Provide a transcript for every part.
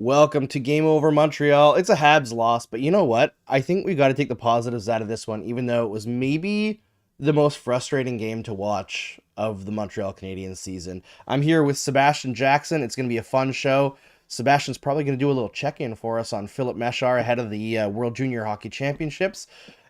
Welcome to Game Over Montreal. It's a Habs loss, but you know what? I think we got to take the positives out of this one, even though it was maybe the most frustrating game to watch of the Montreal Canadiens season. I'm here with Sebastian Jackson. It's going to be a fun show. Sebastian's probably going to do a little check-in for us on Philip Meshar ahead of the World Junior Hockey Championships.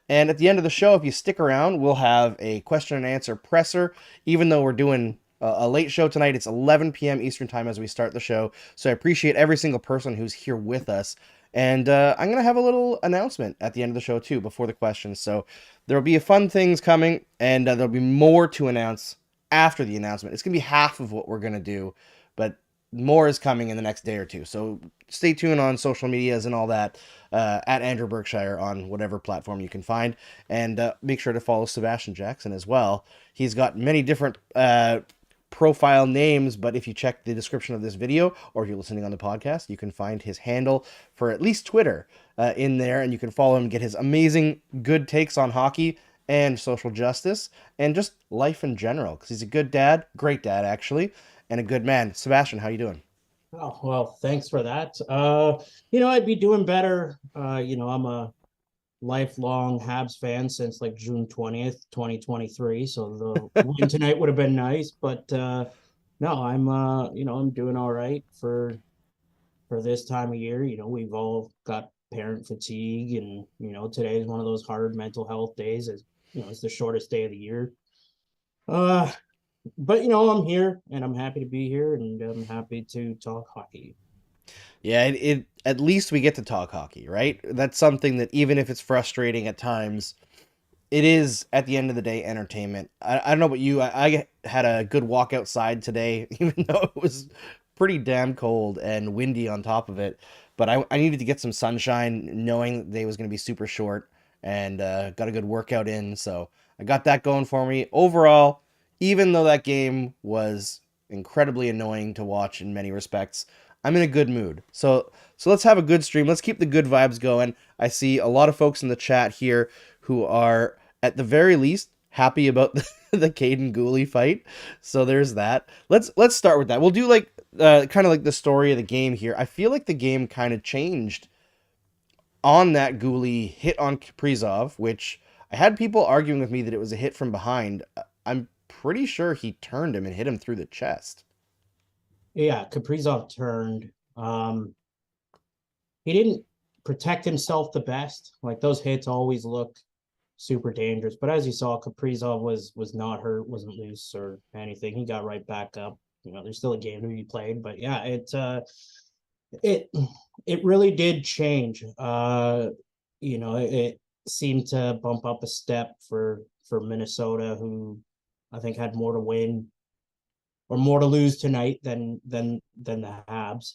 And at the end of the show, if you stick around, we'll have a question and answer presser. Even though we're doing a late show tonight, it's 11 p.m. Eastern time as we start the show. So I appreciate every single person who's here with us. And I'm going to have a little announcement at the end of the show, too, before the questions. So there'll be fun things coming, and there'll be more to announce after the announcement. It's going to be half of what we're going to do, but more is coming in the next day or two. So stay tuned on social medias and all that at Andrew Berkshire on whatever platform you can find. And make sure to follow Sebastian Jackson as well. He's got many different profile names, but if you check the description of this video or if you're listening on the podcast, you can find his handle for at least Twitter in there, and you can follow him and get his amazing good takes on hockey and social justice and just life in general, because he's a good dad, great dad actually, and a good man. Sebastian, how you doing? Oh, well, thanks for that. I'd be doing better. I'm a lifelong Habs fan since like June 20th, 2023. So the win tonight would have been nice, but no, I'm doing all right for this time of year. We've all got parent fatigue, and today is one of those hard mental health days. As it's the shortest day of the year. Uh but I'm here and I'm happy to be here and I'm happy to talk hockey. Yeah, it at least we get to talk hockey, right? That's something that even if it's frustrating at times, it is at the end of the day entertainment. I don't know about you. I had a good walk outside today, even though it was pretty damn cold and windy on top of it. But I needed to get some sunshine, knowing the day was going to be super short, and got a good workout in. So I got that going for me. Overall, even though that game was incredibly annoying to watch in many respects, I'm in a good mood. So let's have a good stream. Let's keep the good vibes going. I see a lot of folks in the chat here who are at the very least happy about the Caden Gooley fight. So there's that. Let's start with that. We'll do like kind of like the story of the game here. I feel like the game kind of changed on that Gooley hit on Kaprizov, which I had people arguing with me that it was a hit from behind. I'm pretty sure he turned him and hit him through the chest. Yeah, Kaprizov turned. He didn't protect himself the best. Like those hits always look super dangerous. But as you saw, Kaprizov was not hurt, wasn't loose or anything. He got right back up. There's still a game to be played, but yeah, it it really did change. It seemed to bump up a step for Minnesota, who I think had more to win or more to lose tonight than the Habs.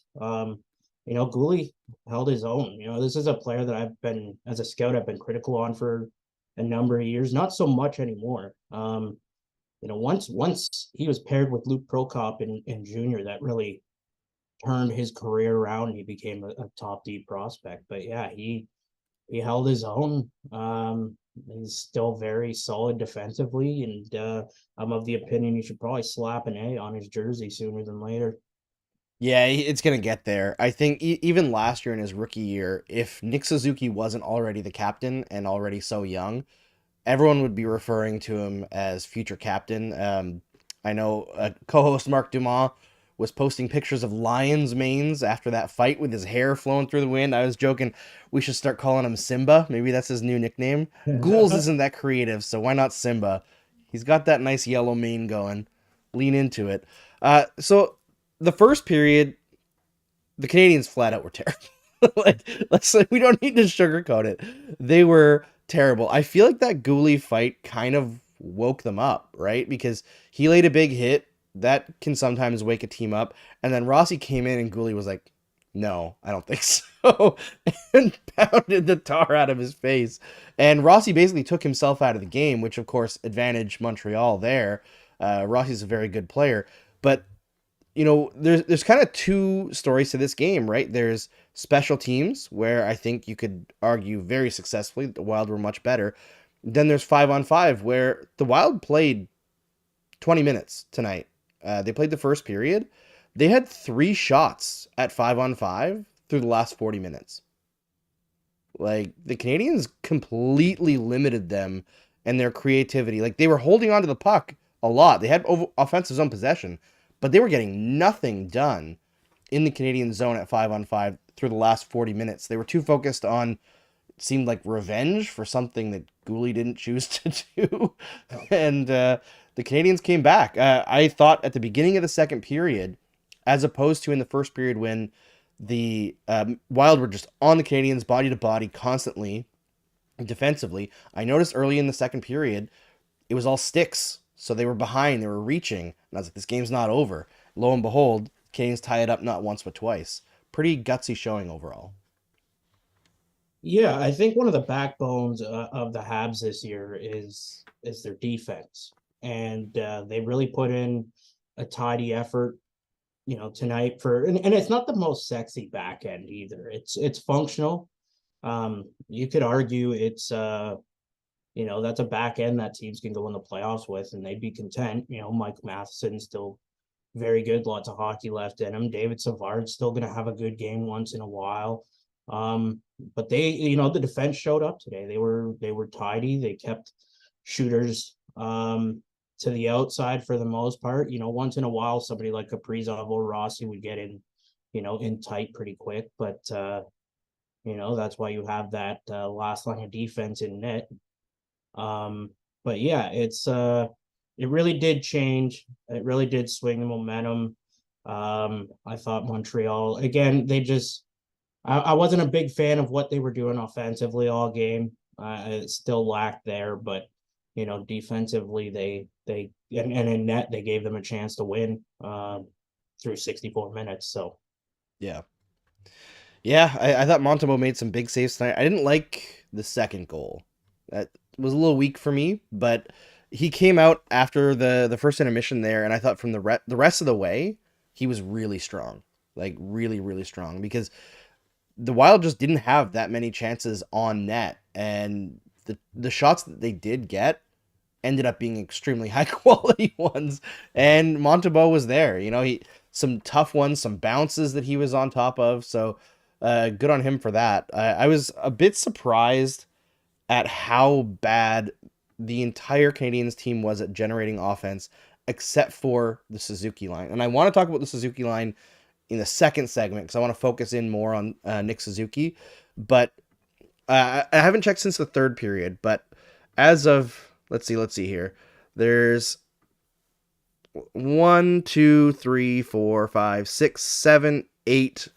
Gooley held his own. This is a player that I've been, as a scout, I've been critical on for a number of years. Not so much anymore. Once he was paired with Luke Prokop in junior, that really turned his career around. He became a top D prospect. But yeah, he held his own. He's still very solid defensively, and I'm of the opinion you should probably slap an A on his jersey sooner than later. Yeah, it's going to get there. I think even last year in his rookie year, if Nick Suzuki wasn't already the captain and already so young, everyone would be referring to him as future captain. I know co-host Mark Dumas was posting pictures of Lions manes after that fight with his hair flowing through the wind. I was joking we should start calling him Simba. Maybe that's his new nickname. Ghouls isn't that creative, so why not Simba? He's got that nice yellow mane going. Lean into it. So the first period, the Canadians flat out were terrible. Like, we don't need to sugarcoat it. They were terrible. I feel like that Gooley fight kind of woke them up, right? Because he laid a big hit that can sometimes wake a team up, and then Rossi came in and Gooley was like, "No, I don't think so," and pounded the tar out of his face. And Rossi basically took himself out of the game, which of course advantaged Montreal there. Rossi's a very good player, but there's kind of two stories to this game, right? There's special teams where I think you could argue very successfully the Wild were much better. Then there's 5-on-5 where the Wild played 20 minutes tonight. They played the first period. They had 3 shots at 5-on-5, through the last 40 minutes. Like the Canadians completely limited them and their creativity. Like they were holding on to the puck a lot. They had offensive zone possession, but they were getting nothing done in the Canadian zone at 5-on-5 through the last 40 minutes. They were too focused on, it seemed like, revenge for something that Gooley didn't choose to do. And the Canadians came back. I thought at the beginning of the second period, as opposed to in the first period when the Wild were just on the Canadians body to body constantly defensively. I noticed early in the second period, it was all sticks. So they were behind, they were reaching. And I was like, this game's not over. Lo and behold, Canadians tie it up not once but twice. Pretty gutsy showing overall. Yeah, I think one of the backbones of the Habs this year is their defense, and they really put in a tidy effort, tonight and it's not the most sexy back end either. It's functional. You could argue it's that's a back end that teams can go in the playoffs with, and they'd be content. Mike Matheson's still very good, lots of hockey left in him. David Savard's still going to have a good game once in a while. But the defense showed up today. They were tidy. They kept shooters to the outside for the most part. Once in a while, somebody like Kaprizov or Rossi would get in tight pretty quick. But that's why you have that last line of defense in net. But yeah, it really did change. It really did swing the momentum. I thought Montreal again. I wasn't a big fan of what they were doing offensively all game. It still lacked there, but defensively they and in net they gave them a chance to win through 64 minutes. So Yeah. Yeah, I thought Montembeault made some big saves tonight. I didn't like the second goal. That was a little weak for me, but he came out after the first intermission there, and I thought from the rest of the way, he was really strong. Like, really, really strong. Because the Wild just didn't have that many chances on net, and the shots that they did get ended up being extremely high quality ones. And Montembeault was there. He some tough ones, some bounces that he was on top of. So good on him for that. I was a bit surprised at how bad the entire Canadiens team was at generating offense, except for the Suzuki line. And I want to talk about the Suzuki line in the second segment because I want to focus in more on Nick Suzuki. But I haven't checked since the third period, but as of let's see here. There's 1, 2, 3, 4, 5, 6, 7, 8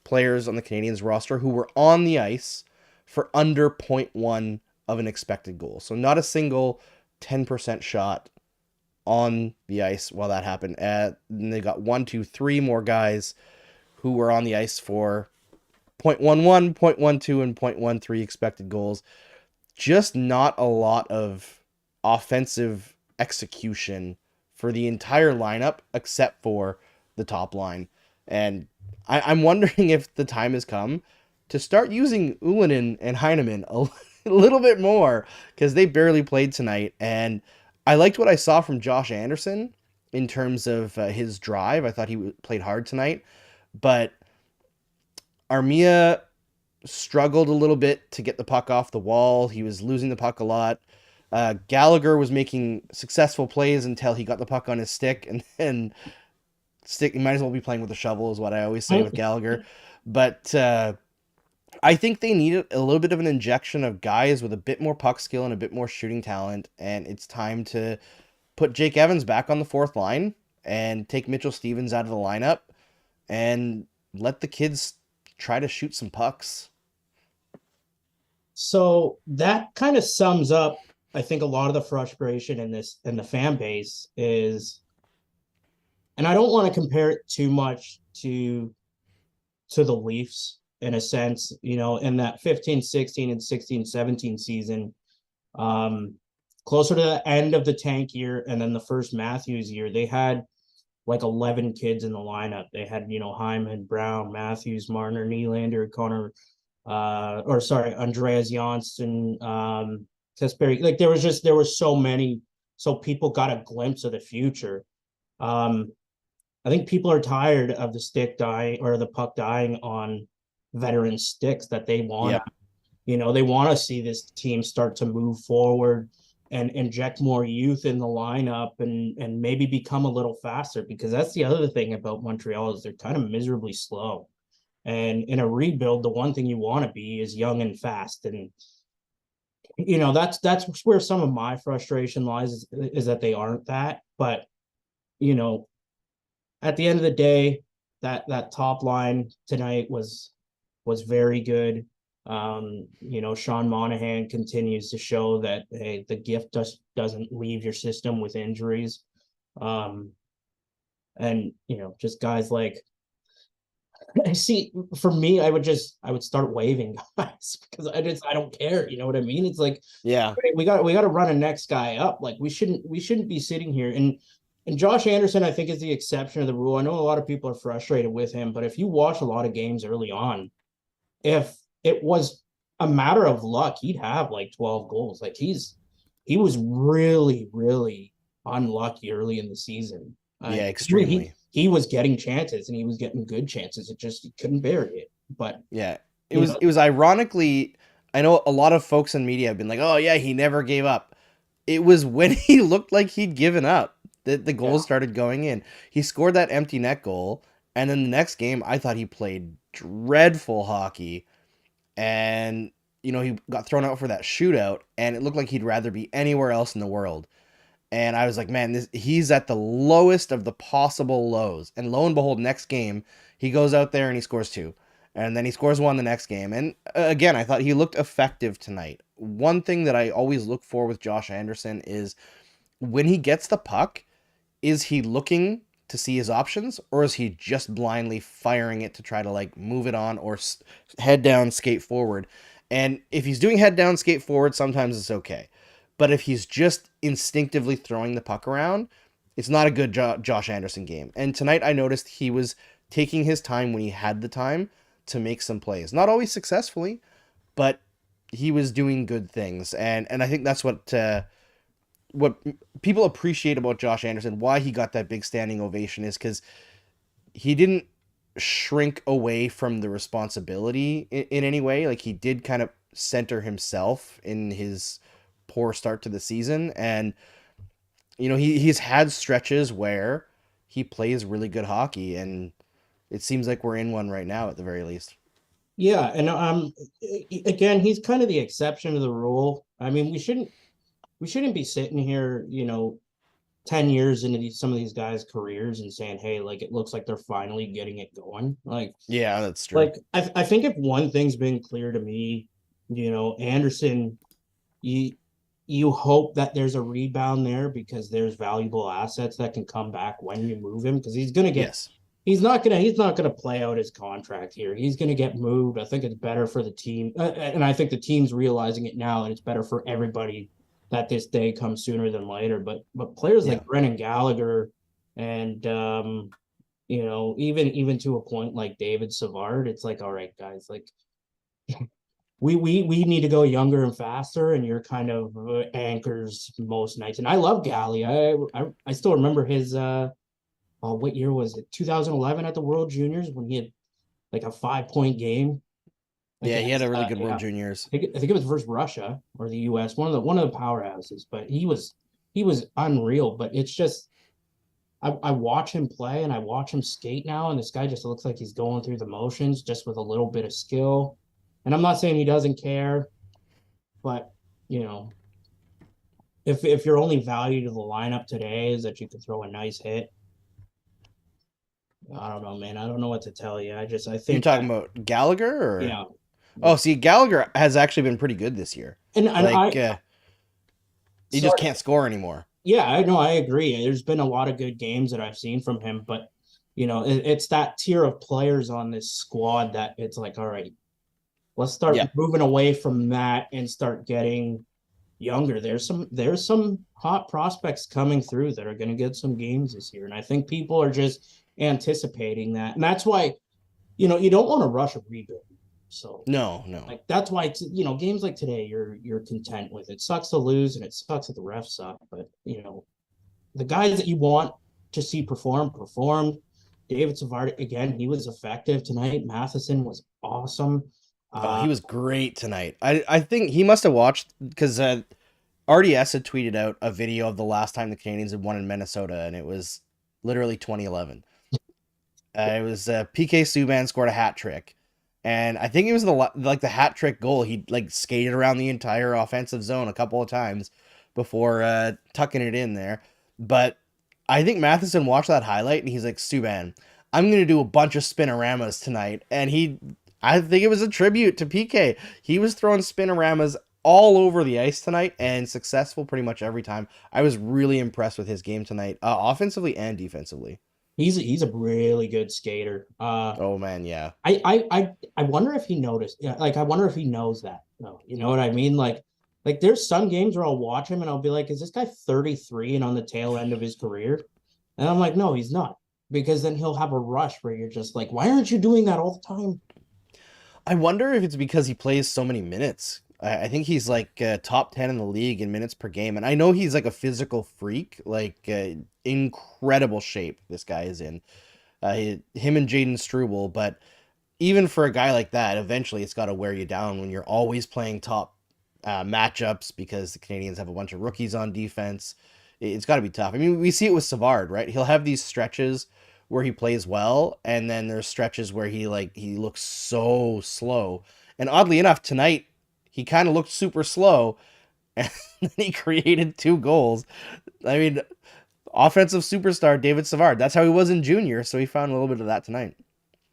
players on the Canadiens roster who were on the ice for under 0.1 of an expected goal. So not a single 10% shot on the ice while that happened. And they got 1, 2, 3 more guys who were on the ice for 0.11, 0.12, and 0.13 expected goals. Just not a lot of offensive execution for the entire lineup except for the top line. And I'm wondering if the time has come to start using Ullinen and Heineman a little bit more because they barely played tonight. And I liked what I saw from Josh Anderson in terms of his drive. I thought he played hard tonight, but Armia struggled a little bit to get the puck off the wall. He was losing the puck a lot. Gallagher was making successful plays until he got the puck on his stick, and then he might as well be playing with a shovel is what I always say with Gallagher. But I think they needed a little bit of an injection of guys with a bit more puck skill and a bit more shooting talent, and it's time to put Jake Evans back on the fourth line and take Mitchell Stevens out of the lineup and let the kids try to shoot some pucks. So that kind of sums up, I think, a lot of the frustration in the fan base is, and I don't want to compare it too much to the Leafs in a sense, in that 15-16 and 16-17 season, closer to the end of the Tank year and then the first Matthews year, they had like 11 kids in the lineup. They had, Hyman, Brown, Matthews, Marner, Nylander, Connor, Andreas Johnsson, Tesperi. Like there was so many, so people got a glimpse of the future. I think people are tired of the stick dying or the puck dying on veteran sticks that they want to, Yep. they want to see this team start to move forward and inject more youth in the lineup and maybe become a little faster, because that's the other thing about Montreal is they're kind of miserably slow. And in a rebuild, the one thing you want to be is young and fast. And that's where some of my frustration lies is that they aren't that. But you know, at the end of the day, that top line tonight was very good. Sean Monahan continues to show that, hey, the gift doesn't leave your system with injuries. Um, and just guys like, I see, for me, I would start waving guys because I don't care. You know what I mean? It's like, Yeah. we got to run a next guy up. Like we shouldn't be sitting here. And Josh Anderson, I think, is the exception of the rule. I know a lot of people are frustrated with him, but if you watch a lot of games early on, if it was a matter of luck, he'd have like 12 goals. Like he was really, really unlucky early in the season. Yeah, He extremely. he was getting chances and he was getting good chances. It just he couldn't bury it. But Yeah. It you was know, it was ironically, I know a lot of folks in media have been like, "Oh yeah, he never gave up." It was when he looked like he'd given up that the yeah, goals started going in. He scored that empty net goal, and then the next game I thought he played dreadful hockey, and he got thrown out for that shootout, and it looked like he'd rather be anywhere else in the world. And I was like, man, he's at the lowest of the possible lows. And lo and behold, next game, he goes out there and he scores two. And then he scores one the next game. And again, I thought he looked effective tonight. One thing that I always look for with Josh Anderson is when he gets the puck, is he looking to see his options, or is he just blindly firing it to try to like move it on or head down, skate forward? And if he's doing head down, skate forward, sometimes it's okay. But if he's just instinctively throwing the puck around, it's not a good Josh Anderson game. And tonight I noticed he was taking his time when he had the time to make some plays. Not always successfully, but he was doing good things. And I think that's what people appreciate about Josh Anderson, why he got that big standing ovation, is because he didn't shrink away from the responsibility in any way. Like he did kind of center himself in his poor start to the season, and he's had stretches where he plays really good hockey, and it seems like we're in one right now at the very least. yeah, and again, he's kind of the exception to the rule. I mean, we shouldn't be sitting here, 10 years into some of these guys' careers and saying, hey, like it looks like they're finally getting it going. Yeah, that's true. I think if one thing's been clear to me, Anderson, you you hope that there's a rebound there because there's valuable assets that can come back when you move him, because Yes. he's not gonna play out his contract here. He's gonna get moved. I think it's better for the team, and I think the team's realizing it now, and it's better for everybody that this day comes sooner than later. But players Yeah. like Brennan Gallagher and even to a point like David Savard, it's like, all right, guys, like we need to go younger and faster, and you're kind of anchors most nights. And I love Galley. I still remember his what year was it? 2011 at the World Juniors when he had like a 5 point game Yeah, he had against a really good World yeah. Juniors. I think it was versus Russia or the US, one of the powerhouses, but he was unreal. But it's just I watch him play and I watch him skate now, and this guy just looks like he's going through the motions just with a little bit of skill. And I'm not saying he doesn't care, but you know, if your only value to the lineup today is that you can throw a nice hit, I don't know, man. I don't know what to tell you. I You're think talking that, about Gallagher, or yeah, oh, yeah. see, Gallagher has actually been pretty good this year. And Like he just sorry, can't score anymore. yeah, I know, I agree. There's been a lot of good games that I've seen from him, but it's that tier of players on this squad that it's like, all right, let's start Yeah. moving away from that and start getting younger. There's some hot prospects coming through that are going to get some games this year, and I think people are just anticipating that, and that's why you don't want to rush a rebuild. So No, no. like that's why games like today you're content with. It sucks to lose and it sucks that the refs suck, but the guys that you want to see performed, David Savard, again, he was effective tonight. Matheson was awesome. Oh, Uh, he was great tonight. I think he must have watched because RDS had tweeted out a video of the last time the Canadians had won in Minnesota, and it was literally 2011. It was PK Subban scored a hat trick, and I think it was the hat trick goal. He like skated around the entire offensive zone a couple of times before tucking it in there. But I think Matheson watched that highlight and he's like, Subban, I'm gonna do a bunch of spinoramas tonight, and I think it was a tribute to PK. He was throwing spinoramas all over the ice tonight and successful pretty much every time. I was really impressed with his game tonight, offensively and defensively. he's a really good skater. Oh man, yeah. I wonder if he noticed. Yeah, like I wonder if he knows that. No, you know what I mean? Like there's some games where I'll watch him and I'll be like, is this guy 33 and on the tail end of his career? And I'm like, no, he's not. Because then he'll have a rush where you're just like, why aren't you doing that all the time? I wonder if it's because he plays so many minutes. I think he's like top 10 in the league in minutes per game. And I know he's like a physical freak, like incredible shape this guy is in. Him and Jaden Struble. But even for a guy like that, eventually it's got to wear you down when you're always playing top matchups because the Canadians have a bunch of rookies on defense. It's got to be tough. I mean, we see it with Savard, right? He'll have these stretches where he plays well, and then there's stretches where he looks so slow. And oddly enough, tonight he kind of looked super slow, and then he created 2 goals. I mean, offensive superstar David Savard. That's how he was in junior, so he found a little bit of that tonight.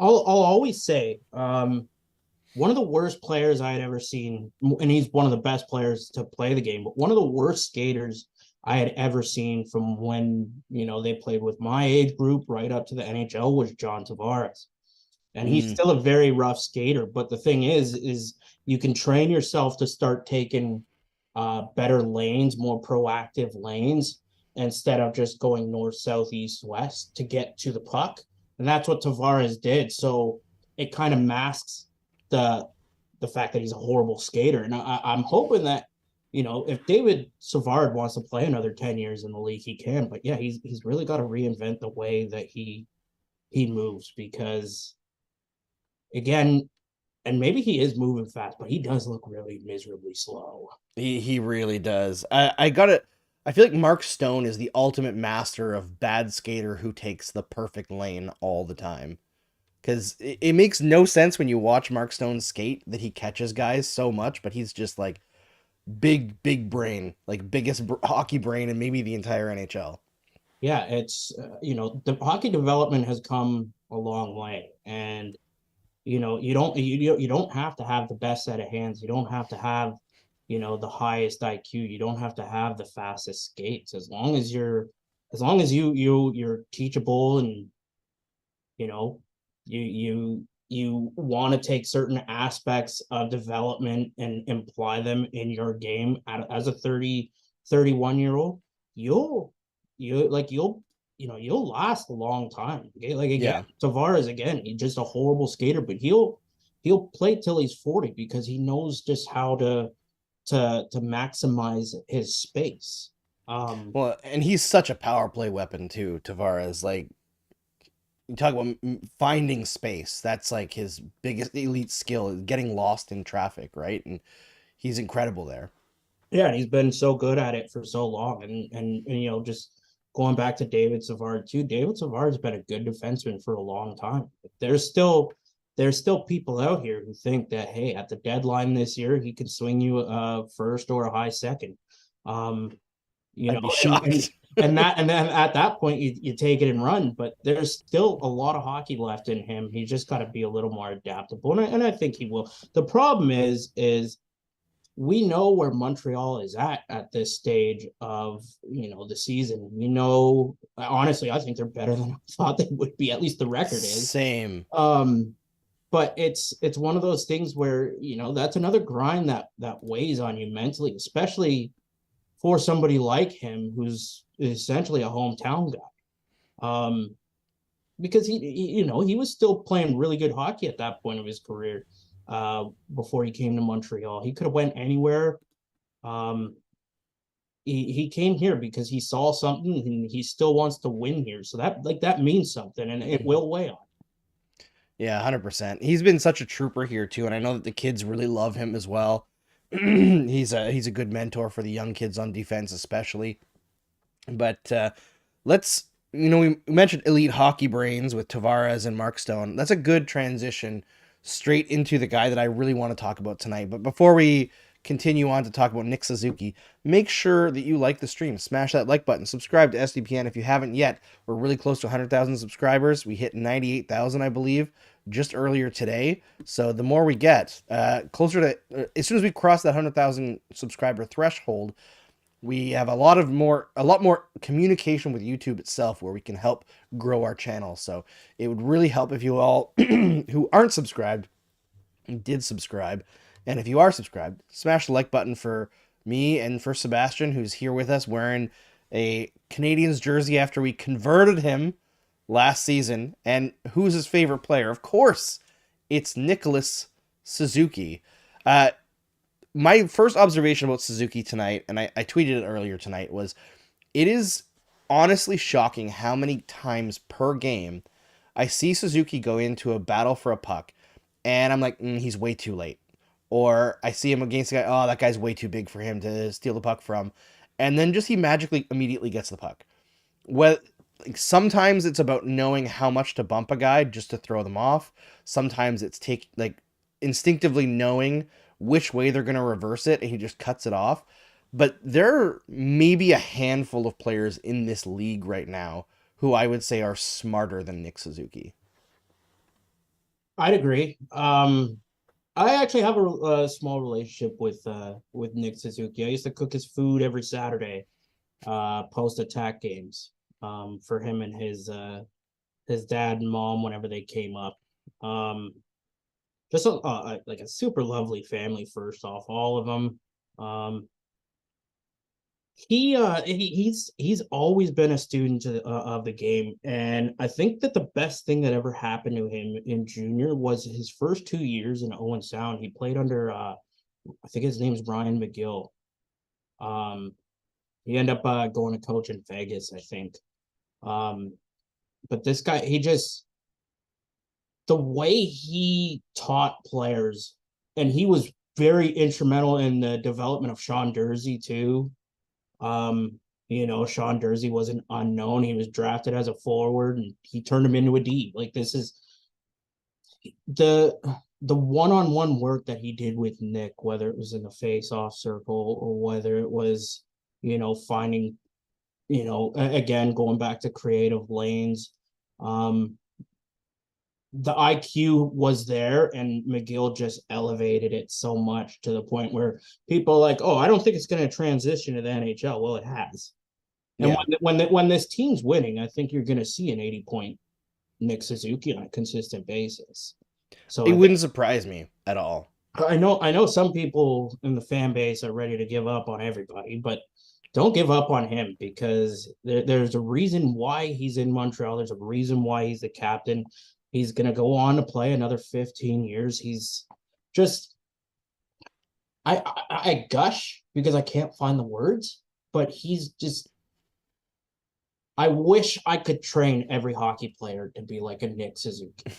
I'll always say, one of the worst players I had ever seen, and he's one of the best players to play the game, but one of the worst skaters I had ever seen from when, they played with my age group right up to the NHL was John Tavares. And he's Mm, still a very rough skater. But the thing is you can train yourself to start taking better lanes, more proactive lanes, instead of just going north, south, east, west to get to the puck. And that's what Tavares did. So it kind of masks the the fact that he's a horrible skater. And I'm hoping that, if David Savard wants to play another 10 years in the league, he can. But yeah, he's really got to reinvent the way that he moves, because again, and maybe he is moving fast, but he does look really miserably slow. he really does. I got it. I feel like Mark Stone is the ultimate master of bad skater who takes the perfect lane all the time. Because it makes no sense when you watch Mark Stone skate that he catches guys so much, but he's just like big brain, like biggest hockey brain in maybe the entire NHL. Yeah, it's the hockey development has come a long way, and you don't have to have the best set of hands. You don't have to have the highest IQ. You don't have to have the fastest skates. As long as you're teachable, and you know you want to take certain aspects of development and imply them in your game as a 31-year-old, you'll you'll last a long time. Okay, like again, Yeah. Tavares, again, he's just a horrible skater, but he'll play till he's 40 because he knows just how to maximize his space. Well, and he's such a power play weapon too, Tavares. Like you talk about finding space. That's like his biggest elite skill, is getting lost in traffic, right? And he's incredible there. Yeah, and he's been so good at it for so long. And just going back to David Savard too, David Savard's been a good defenseman for a long time. There's still people out here who think that, hey, at the deadline this year, he can swing you a first or a high second. Um, you I'd know, be and and shocked. and then at that point you take it and run. But there's still a lot of hockey left in him. He's just got to be a little more adaptable, and I think he will. The problem is we know where Montreal is at this stage of the season. Honestly, I think they're better than I thought they would be. At least the record is. Same. But it's one of those things where that's another grind that weighs on you mentally, especially for somebody like him who's essentially a hometown guy. Because he was still playing really good hockey at that point of his career, before he came to Montreal. He could have went anywhere. Um, he came here because he saw something and he still wants to win here. So that means something, and it will weigh on. Yeah, 100%. He's been such a trooper here too, and I know that the kids really love him as well. He's a good mentor for the young kids on defense, especially. But let's we mentioned elite hockey brains with Tavares and Mark Stone. That's a good transition straight into the guy that I really want to talk about tonight. But before we continue on to talk about Nick Suzuki, make sure that you like the stream. Smash that like button. Subscribe to SDPN if you haven't yet. We're really close to 100,000 subscribers. We hit 98,000, I believe, just earlier today. So the more we get, closer to, as soon as we cross that 100,000 subscriber threshold, we have a lot more communication with YouTube itself where we can help grow our channel. So it would really help if you all who aren't subscribed did subscribe. And if you are subscribed, smash the like button for me and for Sebastian, who's here with us wearing a Canadiens jersey after we converted him last season. And who's his favorite player? Of course, it's Nicholas Suzuki. My first observation about Suzuki tonight, and I tweeted it earlier tonight, was it is honestly shocking how many times per game I see Suzuki go into a battle for a puck, and I'm like, he's way too late. Or I see him against a guy, oh, that guy's way too big for him to steal the puck from. And then just he magically immediately gets the puck. Well, like, sometimes it's about knowing how much to bump a guy just to throw them off. Sometimes it's instinctively knowing which way they're going to reverse it, and he just cuts it off. But there are maybe a handful of players in this league right now who I would say are smarter than Nick Suzuki. I'd agree. I actually have a small relationship with Nick Suzuki. I used to cook his food every Saturday, post attack games, for him and his dad and mom whenever they came up. Just like a super lovely family. First off, all of them. He's always been a student of the game, and I think that the best thing that ever happened to him in junior was his first 2 years in Owen Sound. He played under I think his name's Brian McGill. He ended up going to coach in Vegas, I think. But this guy, the way he taught players, and he was very instrumental in the development of Sean Dursey too. Sean Dursey was an unknown. He was drafted as a forward, and he turned him into a D. Like, this is the one-on-one work that he did with Nick, whether it was in the face-off circle or whether it was, finding, again, going back to creative lanes. The IQ was there, and McGill just elevated it so much to the point where people are like, oh, I don't think it's going to transition to the NHL. Well, it has. And Yeah. when this team's winning, I think you're going to see an 80-point Nick Suzuki on a consistent basis. So It wouldn't surprise me at all. I know some people in the fan base are ready to give up on everybody, but don't give up on him, because there's a reason why he's in Montreal. There's a reason why he's the captain. He's going to go on to play another 15 years. He's just, I gush because I can't find the words, but he's just, I wish I could train every hockey player to be like a Nick Suzuki.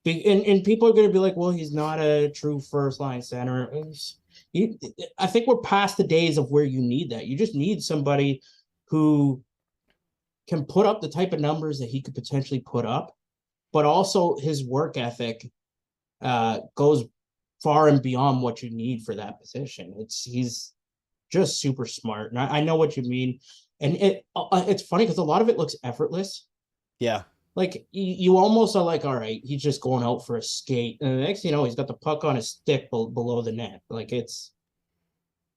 And people are going to be like, well, he's not a true first line center. I think we're past the days of where you need that. You just need somebody who can put up the type of numbers that he could potentially put up, but also his work ethic goes far and beyond what you need for that position. He's just super smart, and I know what you mean. And it's funny because a lot of it looks effortless. Yeah. Like, you almost are like, all right, he's just going out for a skate, and the next thing you know, he's got the puck on his stick below the net,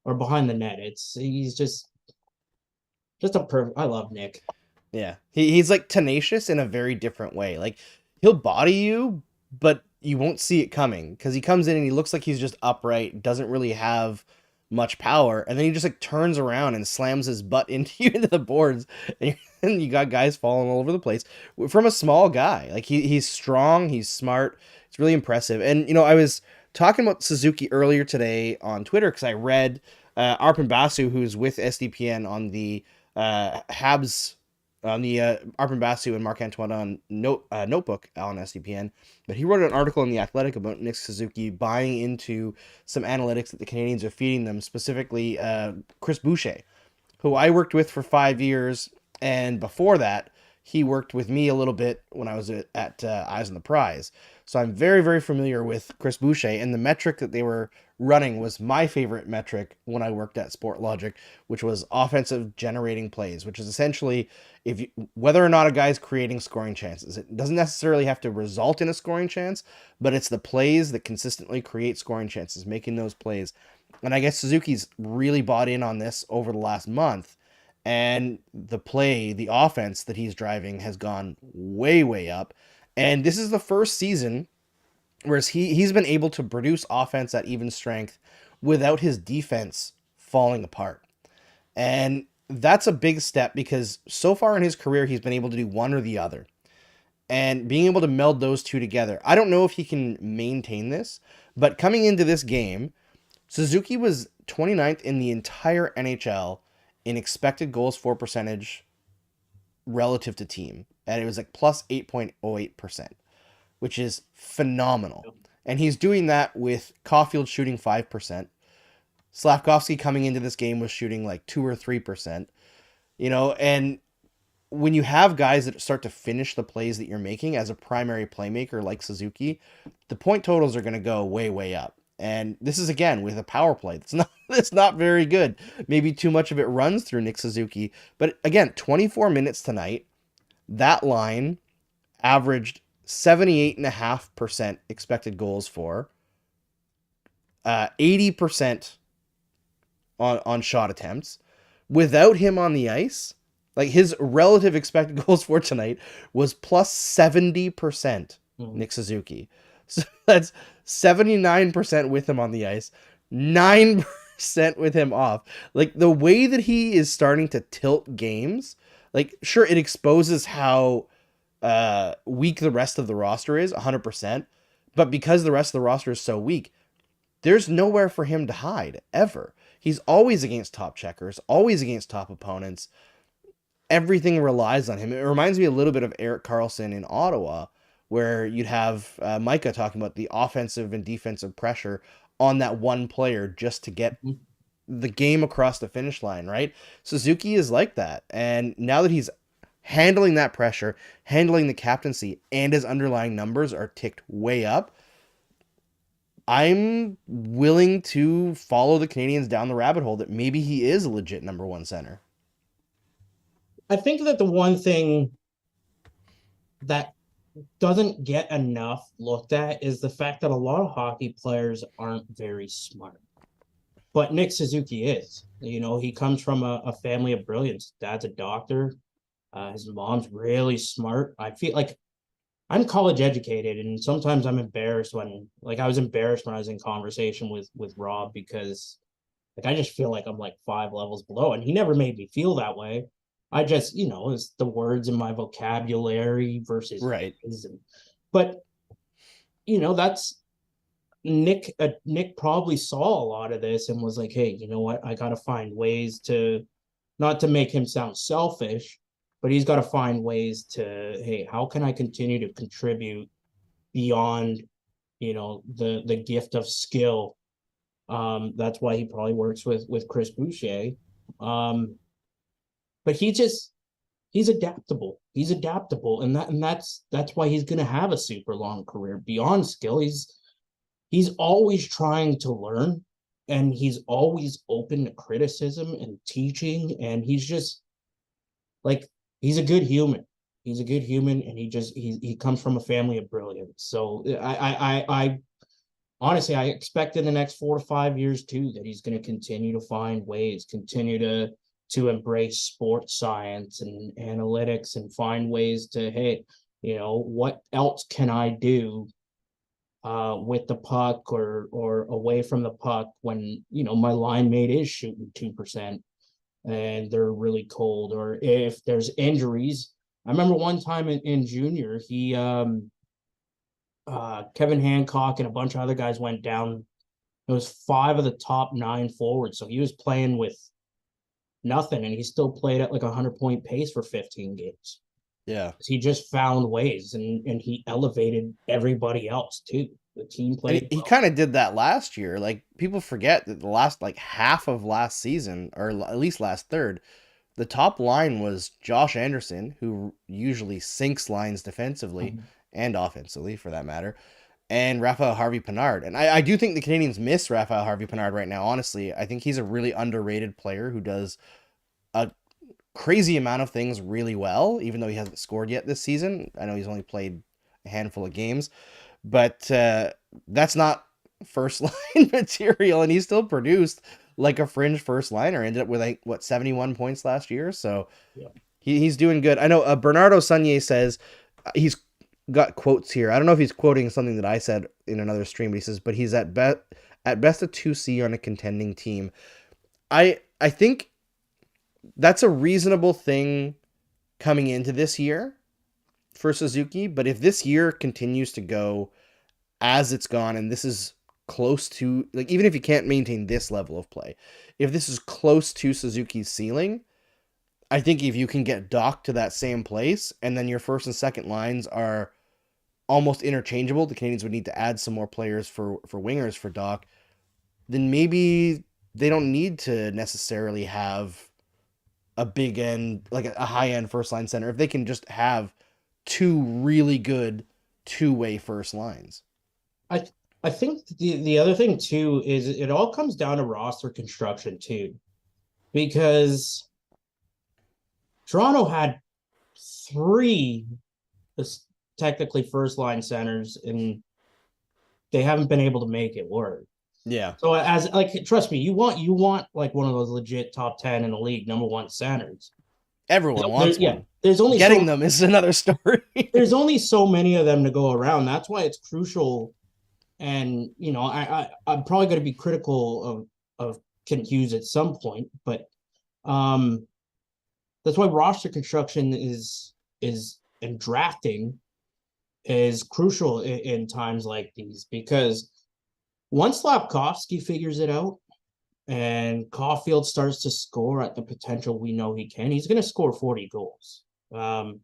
or behind the net. He's just a perfect. I love Nick. Yeah. He's like tenacious in a very different way. Like, he'll body you, but you won't see it coming because he comes in and he looks like he's just upright, doesn't really have much power, and then he just like turns around and slams his butt into the boards, and you got guys falling all over the place from a small guy. Like, he's strong, he's smart, it's really impressive. And I was talking about Suzuki earlier today on Twitter because I read Arpon Basu, who's with SDPN on the Habs, on the Arpon Basu and Marc Antoine notebook on SDPN, but he wrote an article in The Athletic about Nick Suzuki buying into some analytics that the Canadiens are feeding them, specifically Chris Boucher, who I worked with for 5 years, and before that, he worked with me a little bit when I was at Eyes on the Prize. So I'm very, very familiar with Chris Boucher, and the metric that they were running was my favorite metric when I worked at Sportlogic, which was offensive generating plays, which is essentially if you, whether or not a guy's creating scoring chances. It doesn't necessarily have to result in a scoring chance, but it's the plays that consistently create scoring chances, making those plays. And I guess Suzuki's really bought in on this over the last month, and the offense that he's driving has gone way, way up. And this is the first season where he's been able to produce offense at even strength without his defense falling apart. And that's a big step because so far in his career, he's been able to do one or the other. And being able to meld those two together, I don't know if he can maintain this, but coming into this game, Suzuki was 29th in the entire NHL in expected goals for percentage relative to team. And it was like plus 8.08%, which is phenomenal. And he's doing that with Caulfield shooting 5%. Slavkovsky coming into this game was shooting like 2 or 3%. And when you have guys that start to finish the plays that you're making as a primary playmaker like Suzuki, the point totals are going to go way, way up. And this is, again, with a power play. It's not very good. Maybe too much of it runs through Nick Suzuki. But again, 24 minutes tonight, that line averaged 78.5% expected goals for, 80% on shot attempts. Without him on the ice, like his relative expected goals for tonight was plus 70%, Nick Suzuki. So that's 79% with him on the ice, 9% with him off. Like the way that he is starting to tilt games, like sure, it exposes how weak the rest of the roster is, 100%. But because the rest of the roster is so weak, there's nowhere for him to hide, ever. He's always against top checkers, always against top opponents. Everything relies on him. It reminds me a little bit of Erik Karlsson in Ottawa, where you'd have Micah talking about the offensive and defensive pressure on that one player just to get the game across the finish line, right? Suzuki is like that. And now that he's handling that pressure, handling the captaincy, and his underlying numbers are ticked way up, I'm willing to follow the Canadiens down the rabbit hole that maybe he is a legit number one center. I think that the one thing that doesn't get enough looked at is the fact that a lot of hockey players aren't very smart. But Nick Suzuki is. He comes from a family of brilliance. Dad's a doctor. His mom's really smart. I feel like I'm college educated, and sometimes I'm embarrassed I was embarrassed when I was in conversation with Rob because I just feel like I'm like 5 levels below, and he never made me feel that way. I just, it's the words in my vocabulary versus right. But that's Nick. Nick probably saw a lot of this and was like, "Hey, you know what? I got to find ways to, not to make him sound selfish, but he's got to find ways to, hey, how can I continue to contribute beyond, the gift of skill." That's why he probably works with Chris Boucher. But he's adaptable. He's adaptable, and that's why he's going to have a super long career. Beyond skill, he's always trying to learn, and he's always open to criticism and teaching, and he's just like, he's a good human. He's a good human, and he comes from a family of brilliance. So I honestly, I expect in the next 4 to 5 years too that he's going to continue to find ways, continue to embrace sports science and analytics, and find ways to, hey, what else can I do with the puck or away from the puck when my line mate is shooting 2% and they're really cold, or if there's injuries. I remember one time in junior, Kevin Hancock and a bunch of other guys went down It was 5 of the top 9 forwards. So he was playing with nothing, and he still played at like a 100-point pace for 15 games. Yeah. He just found ways, and he elevated everybody else too. The team And played he well. kind of did that last year. Like people forget that the last like half of last season, or at least last third, the top line was Josh Anderson, who usually sinks lines defensively Mhm. and offensively for that matter, and Raphael Harvey Pinard. And I do think the Canadians miss Raphael Harvey Pinard right now, honestly. I think he's a really underrated player who does a crazy amount of things really well, even though he hasn't scored yet this season. I know he's only played a handful of games, but that's not first line material, and he still produced like a fringe first liner. Ended up with like what 71 points last year, so Yeah. he's doing good. I know Bernardo Saunier says he's got quotes here. I don't know if he's quoting something that I said in another stream, but he says, but he's at best a 2C on a contending team. I think that's a reasonable thing coming into this year for Suzuki, but if this year continues to go as it's gone, and this is close to, like, even if you can't maintain this level of play, if this is close to Suzuki's ceiling, I think if you can get docked to that same place, and then your first and second lines are almost interchangeable, the Canadians would need to add some more players for wingers for Doc, then maybe they don't need to necessarily have a big end, like a high end first line center, if they can just have two really good two-way first lines. I I think the other thing too is it all comes down to roster construction too, because Toronto had 3 technically first line centers, and they haven't been able to make it work. Yeah. So as like, trust me, you want like one of those legit top 10 in the league, number one centers. Everyone There, wants yeah, one. there's only Getting so them is another story. there's only so many of them to go around. That's why it's crucial. And I'm probably going to be critical of Kent Hughes at some point, but um, that's why roster construction is and drafting is crucial in times like these, because once Slafkovsky figures it out and Caulfield starts to score at the potential we know he can, he's going to score 40 goals. Oh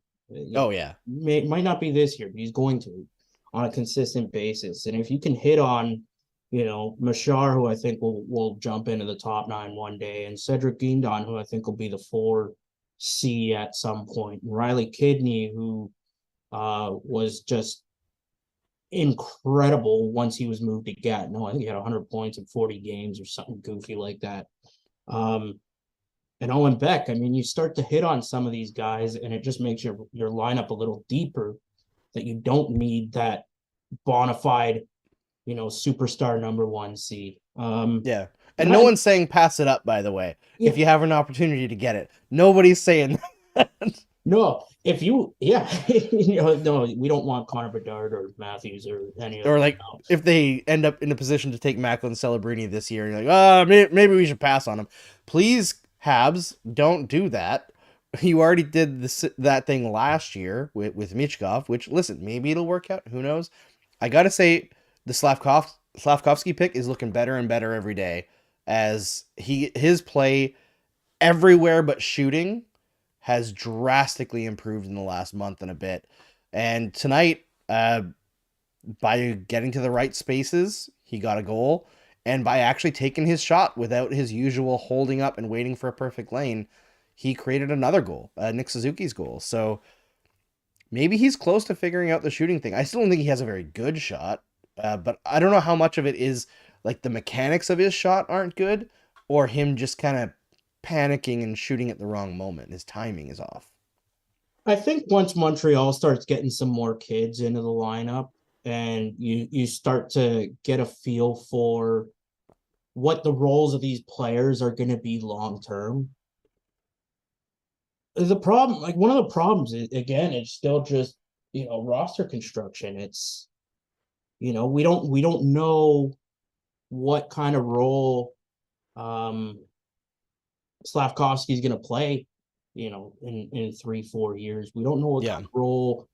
yeah. Might not be this year, but he's going to on a consistent basis. And if you can hit on, Machar, who I think will jump into the top 9 one day, and Cedric Guindon, who I think will be the 4C at some point, and Riley Kidney, who was just incredible once he was moved to Gatineau. I think he had 100 points in 40 games or something goofy like that. Um, and Owen Beck, I mean, you start to hit on some of these guys, and it just makes your lineup a little deeper, that you don't need that bona fide, superstar number 1C. Yeah. And And no one's saying pass it up, by the way, yeah, if you have an opportunity to get it. Nobody's saying that. no, if you, yeah, no, we don't want Connor Bedard or Matthews or any of Or them like else. if they end up in a position to take Macklin Celebrini this year, you're like, oh, maybe we should pass on him. Please, Habs, don't do that. You already did that thing last year with Michkov, which, listen, maybe it'll work out. Who knows? I got to say, the Slavkovsky pick is looking better and better every day, as his play everywhere but shooting has drastically improved in the last month and a bit. And tonight, by getting to the right spaces, he got a goal. And by actually taking his shot without his usual holding up and waiting for a perfect lane, he created another goal, Nick Suzuki's goal. So maybe he's close to figuring out the shooting thing. I still don't think he has a very good shot, but I don't know how much of it is like the mechanics of his shot aren't good, or him just kind of panicking and shooting at the wrong moment. His timing is off. I think once Montreal starts getting some more kids into the lineup, and you start to get a feel for what the roles of these players are going to be long term. The problem, like one of the problems is, again, it's still just, roster construction. It's, we don't know what kind of role Slavkovsky is going to play, in 3-4 years. We don't know what Yeah. kind of role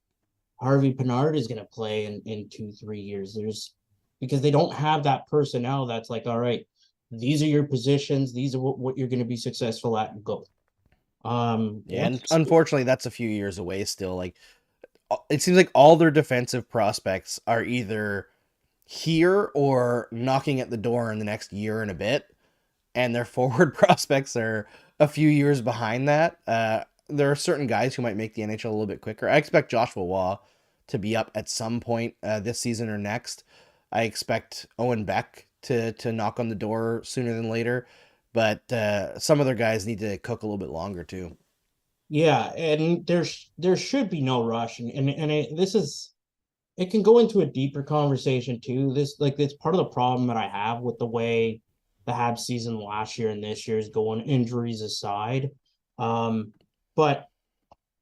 Harvey Pinard is going to play in 2-3 years. because they don't have that personnel that's like, all right, these are your positions, these are what you're going to be successful at, and go. Yeah, and Once unfortunately, that's a few years away still. Like, it seems like all their defensive prospects are either here or knocking at the door in the next year and a bit, and their forward prospects are a few years behind that. There are certain guys who might make the NHL a little bit quicker. I expect Joshua Waugh to be up at some point this season or next. I expect Owen Beck to knock on the door sooner than later, but some other guys need to cook a little bit longer too. Yeah, and there should be no rush, this is, it can go into a deeper conversation too. This, like, it's part of the problem that I have with the way the Habs season last year and this year is going, injuries aside. But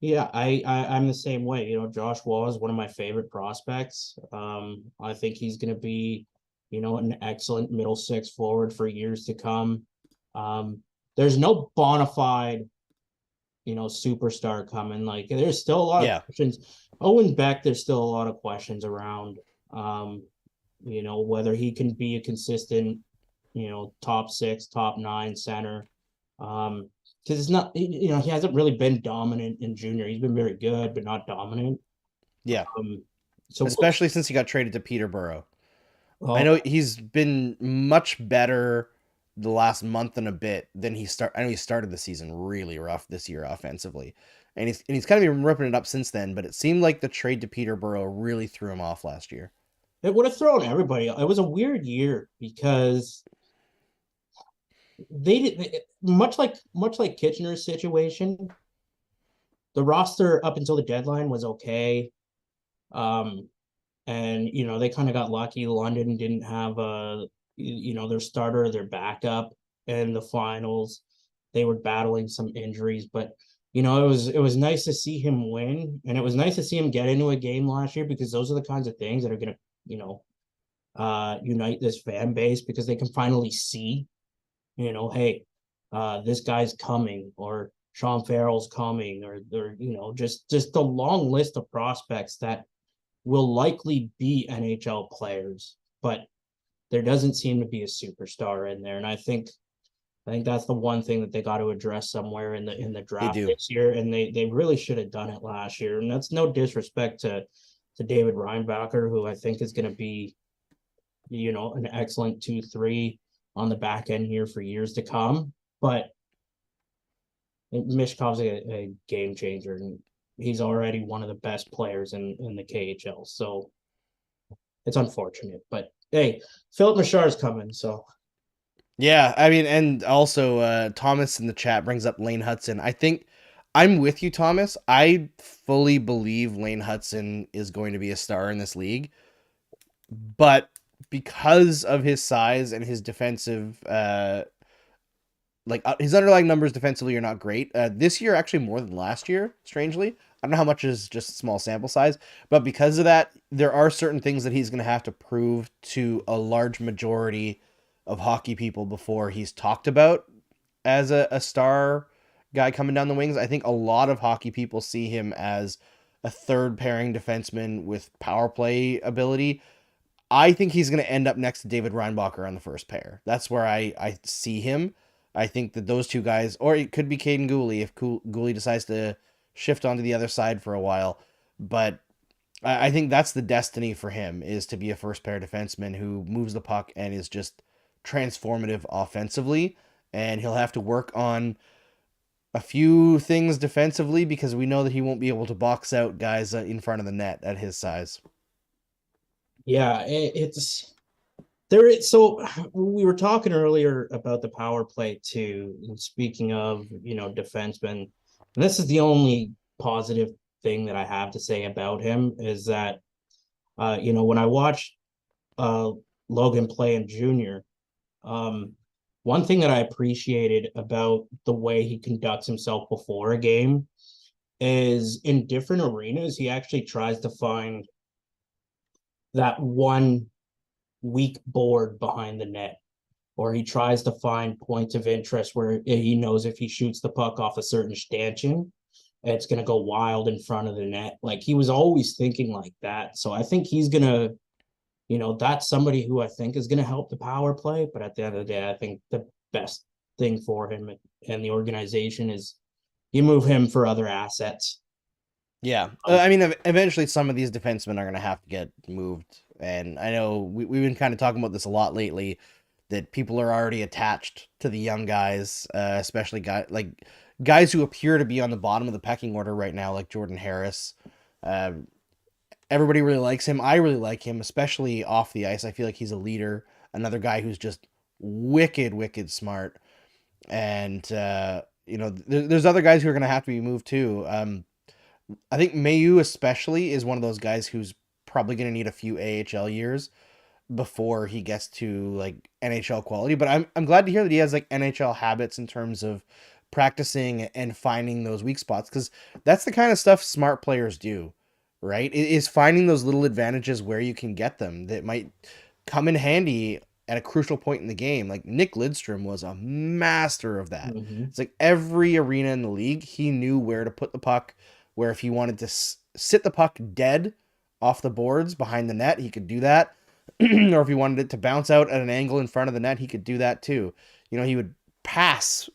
yeah, I'm the same way. You know, Josh Wall is one of my favorite prospects. I think he's going to be, an excellent middle six forward for years to come. There's no bona fide, superstar coming. Like, there's still a lot of Yeah, questions. Owen Beck, there's still a lot of questions around, whether he can be a consistent, top six, top nine center. Because it's not, he hasn't really been dominant in junior. He's been very good, but not dominant. yeah. Um, so Especially since he got traded to Peterborough. I oh, know he's been much better the last month and a bit than he start. I know he started the season really rough this year offensively, and he's kind of been ripping it up since then. But it seemed like the trade to Peterborough really threw him off last year. it would have thrown everybody. It was a weird year because they did, much like Kitchener's situation. The roster up until the deadline was okay. Um, and they kind of got lucky. London didn't have their starter, their backup in the finals. They were battling some injuries, but it was nice to see him win, and it was nice to see him get into a game last year, because those are the kinds of things that are gonna unite this fan base, because they can finally see, hey, this guy's coming, or Sean Farrell's coming, or just the long list of prospects that will likely be NHL players, but there doesn't seem to be a superstar in there. And I think that's the one thing that they got to address somewhere in the They draft do. this year. And they really should have done it last year. And that's no disrespect to David Reinbacher, who I think is going to be, an excellent 2-3 on the back end here for years to come. But Mishkov's a game changer, and he's already one of the best players in the KHL. So it's unfortunate, but hey, Philip Machard's coming. So Yeah, I mean, and also Thomas in the chat brings up Lane Hudson. I think I'm with you, Thomas. I fully believe Lane Hudson is going to be a star in this league, but because of his size and his defensive his underlying numbers defensively are not great. This year, actually, more than last year. Strangely, I don't know how much is just a small sample size, but because of that, there are certain things that he's going to have to prove to a large majority of hockey people before he's talked about as a star guy coming down the wings. I think a lot of hockey people see him as a third pairing defenseman with power play ability. I think he's going to end up next to David Reinbacher on the first pair. That's where I see him. I think that those two guys, or it could be Caden Gooley if Gooley decides to shift onto the other side for a while. But I think that's the destiny for him, is to be a first pair defenseman who moves the puck and is just transformative offensively. And he'll have to work on a few things defensively because we know that he won't be able to box out guys in front of the net at his size. yeah, it's there. So we were talking earlier about the power play too. And speaking of defensemen, and this is the only positive thing that I have to say about him, is that when I watched uh Logan play in junior, um, one thing that I appreciated about the way he conducts himself before a game is, in different arenas, he actually tries to find that one weak board behind the net, or he tries to find points of interest where he knows if he shoots the puck off a certain stanchion, it's going to go wild in front of the net. Like, he was always thinking like that. So I think he's going to that's somebody who I think is going to help the power play. But at the end of the day, I think the best thing for him and the organization is you move him for other assets. Yeah. Um, I mean, eventually some of these defensemen are going to have to get moved. And I know we've been kind of talking about this a lot lately, that people are already attached to the young guys, especially guys who appear to be on the bottom of the pecking order right now, like Jordan Harris. Uh, Everybody really likes him. I really like him, especially off the ice. I feel like he's a leader. Another guy who's just wicked, wicked smart. And, there's other guys who are going to have to be moved too. I think Mayu especially is one of those guys who's probably going to need a few AHL years before he gets to like NHL quality. But I'm glad to hear that he has like NHL habits in terms of practicing and finding those weak spots, because that's the kind of stuff smart players do, right? It is finding those little advantages where you can get them that might come in handy at a crucial point in the game. Like Nick Lidstrom was a master of that. mhm. It's like every arena in the league, he knew where to put the puck, where if he wanted to sit the puck dead off the boards behind the net, he could do that. Or if he wanted it to bounce out at an angle in front of the net, he could do that too. He would pass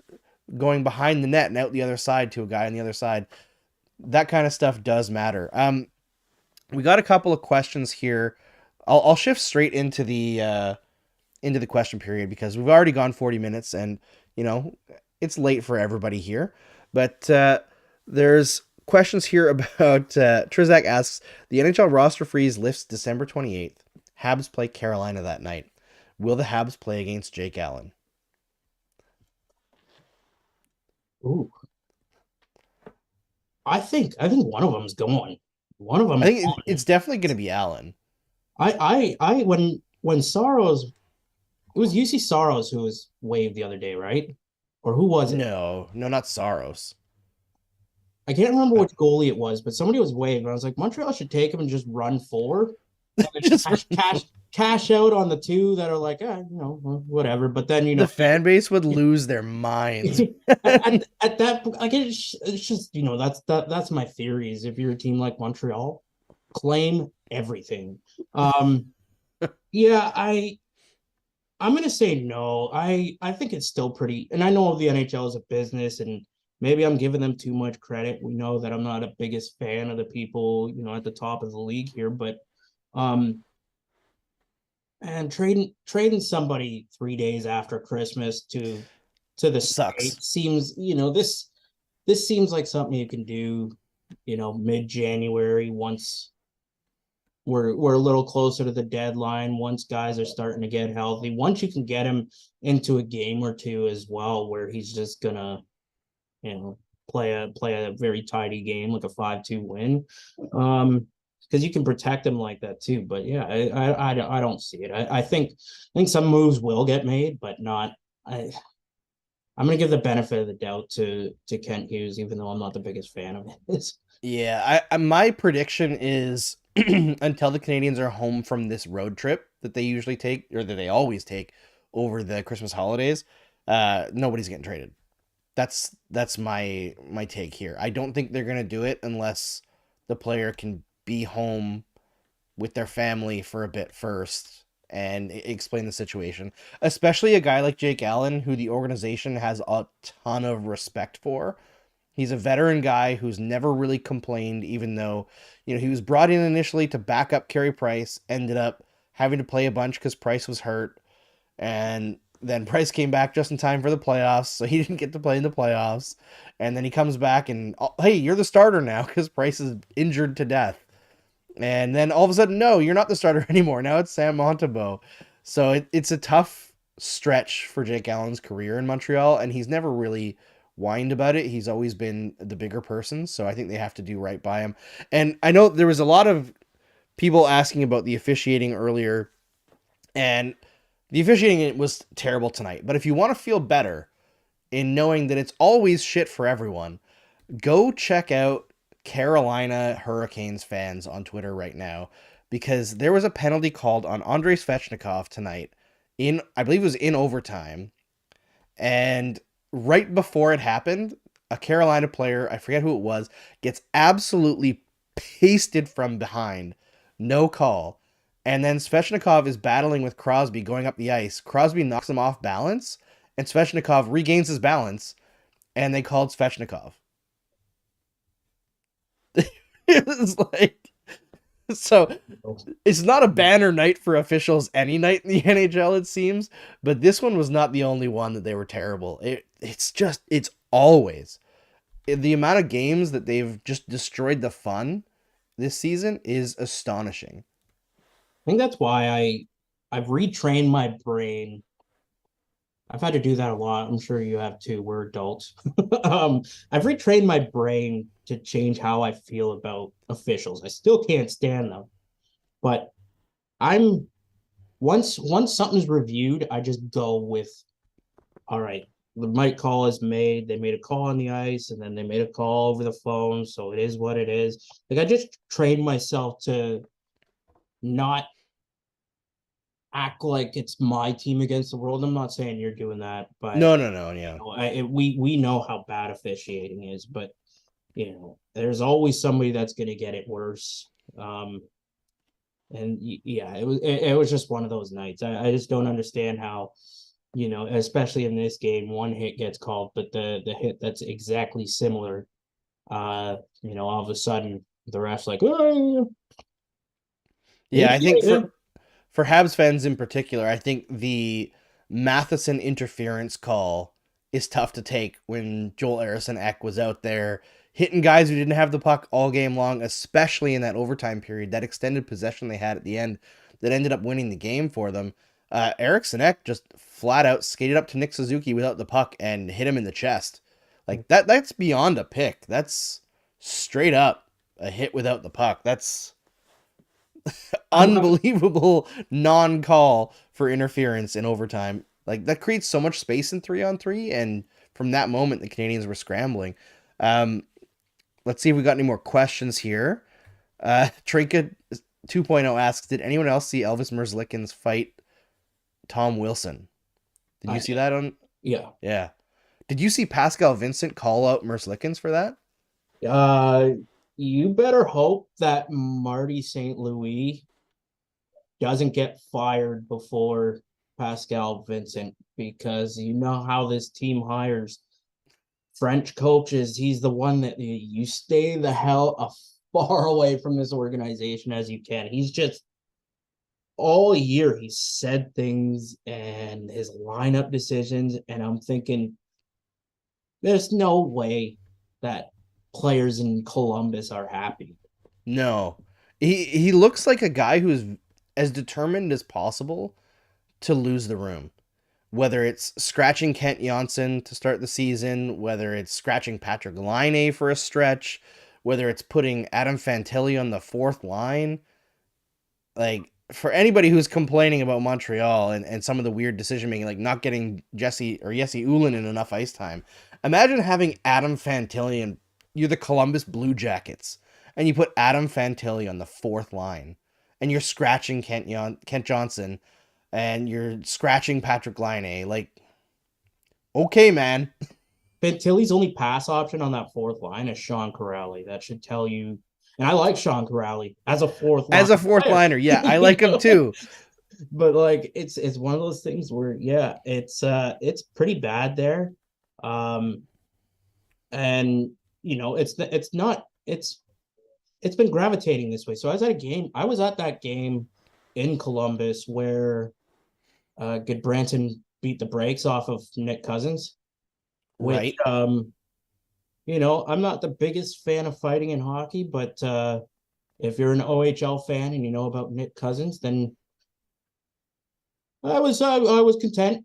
going behind the net and out the other side to a guy on the other side. That kind of stuff does matter. We got a couple of questions here. I'll shift straight into the question period because we've already gone 40 minutes, and you know it's late for everybody here. But there's questions here about Trizak asks, the NHL roster freeze lifts December 28th. Habs play Carolina that night. Will the Habs play against Jake Allen? Ooh, I think one of them's going. One of them I is think going. it's definitely going to be Allen. When Saros, it was UC Saros who was waived the other day, right? Or who was it? No, no, not Saros. I can't remember which goalie it was, but somebody was waived. And I was like, Montreal should take him and just run forward and then Just cash out on the two that are like, whatever. But then the fan base would lose their minds. at that like it's just that's my theories. If you're a team like Montreal, claim everything. Um, yeah, I'm gonna say no. I think it's still pretty, and I know the NHL is a business, and maybe I'm giving them too much credit. We know that I'm not a biggest fan of the people, at the top of the league here, but um, and trading somebody 3 days after Christmas to the Sucks. state seems, this seems like something you can do, mid-January once we're a little closer to the deadline, once guys are starting to get healthy, once you can get him into a game or two as well where he's just gonna you know play a very tidy game like a 5-2 win, because you can protect him like that too. But yeah, I don't see it. I think some moves will get made, but not. I'm gonna give the benefit of the doubt to Kent Hughes, even though I'm not the biggest fan of his. Yeah, my prediction is until the Canadians are home from this road trip that they usually take, or that they always take over the Christmas holidays, nobody's getting traded. That's my take here. I don't think they're gonna do it unless the player can be home with their family for a bit first and explain the situation. Especially a guy like Jake Allen, who the organization has a ton of respect for. He's a veteran guy who's never really complained, even though, he was brought in initially to back up Carey Price, ended up having to play a bunch because Price was hurt, and then Price came back just in time for the playoffs, so he didn't get to play in the playoffs. And then he comes back and, oh, hey, you're the starter now because Price is injured to death. And then all of a sudden, no, you're not the starter anymore. Now it's Sam Montembeault. So it's a tough stretch for Jake Allen's career in Montreal, and he's never really whined about it. He's always been the bigger person, so I think they have to do right by him. And I know there was a lot of people asking about the officiating earlier, and the officiating was terrible tonight. But if you want to feel better in knowing that it's always shit for everyone, go check out Carolina Hurricanes fans on Twitter right now, because there was a penalty called on Andrei Svechnikov tonight I believe it was in overtime, and right before it happened, a Carolina player, I forget who it was, gets absolutely pasted from behind. No call. And then Svechnikov is battling with Crosby going up the ice. Crosby knocks him off balance, and Svechnikov regains his balance, and they called Svechnikov. It was like, so it's not a banner night for officials any night in the NHL, it seems, but this one was not the only one that they were terrible. It's always the amount of games that they've just destroyed the fun this season is astonishing. I think that's why I've retrained my brain. I've had to do that a lot. I'm sure you have too. We're adults. I've retrained my brain to change how I feel about officials. I still can't stand them, but I'm once something's reviewed, I just go with, all right, the mic call is made. They made a call on the ice, and then they made a call over the phone. So it is what it is. Like I just trained myself to not act like it's my team against the world. I'm not saying you're doing that, but No, no, no, yeah. we know how bad officiating is, but there's always somebody that's going to get it worse. And yeah, it was just one of those nights. I just don't understand how, especially in this game, one hit gets called, but the hit that's exactly similar, all of a sudden the ref's like, oh, Yeah, I think for Habs fans in particular, I think the Matheson interference call is tough to take when Joel Harrison Ek was out there hitting guys who didn't have the puck all game long, especially in that overtime period, that extended possession they had at the end that ended up winning the game for them. Eriksson Ek just flat out skated up to Nick Suzuki without the puck and hit him in the chest. Like that's beyond a pick. That's straight up a hit without the puck. That's unbelievable non-call for interference in overtime. Like that creates so much space in 3-on-3, and from that moment the Canadians were scrambling. Let's see if we got any more questions here. Trinket 2.0 asks, did anyone else see Elvis Merzlikins fight Tom Wilson? Did you see that on? Yeah. Yeah. Did you see Pascal Vincent call out Merzlikins for that? You better hope that Marty St. Louis doesn't get fired before Pascal Vincent, because you know how this team hires French coaches. He's the one that you stay the hell far away from this organization as you can. He's just all year he's said things and his lineup decisions, and I'm thinking there's no way that players in Columbus are happy. No. He looks like a guy who's as determined as possible to lose the room. Whether it's scratching Kent Johnson to start the season, whether it's scratching Patrick Laine for a stretch, whether it's putting Adam Fantilli on the fourth line. Like, for anybody who's complaining about Montreal and some of the weird decision making, like not getting Jesse Ulin enough ice time, imagine having Adam Fantilli and you're the Columbus Blue Jackets, and you put Adam Fantilli on the fourth line, and you're scratching Kent Johnson, and you're scratching Patrick Laine. Like, okay, man. Fantilli's only pass option on that fourth line is Sean Corrali. That should tell you. And I like Sean Corrali as a fourth liner. As a fourth liner, yeah, I like him too. But like, it's one of those things where, yeah, it's pretty bad there. And it's been gravitating this way. So I was at that game in Columbus where Goodbranson beat the brakes off of Nick Cousins. Which, right. I'm not the biggest fan of fighting in hockey, but if you're an OHL fan and you know about Nick Cousins, then I was content.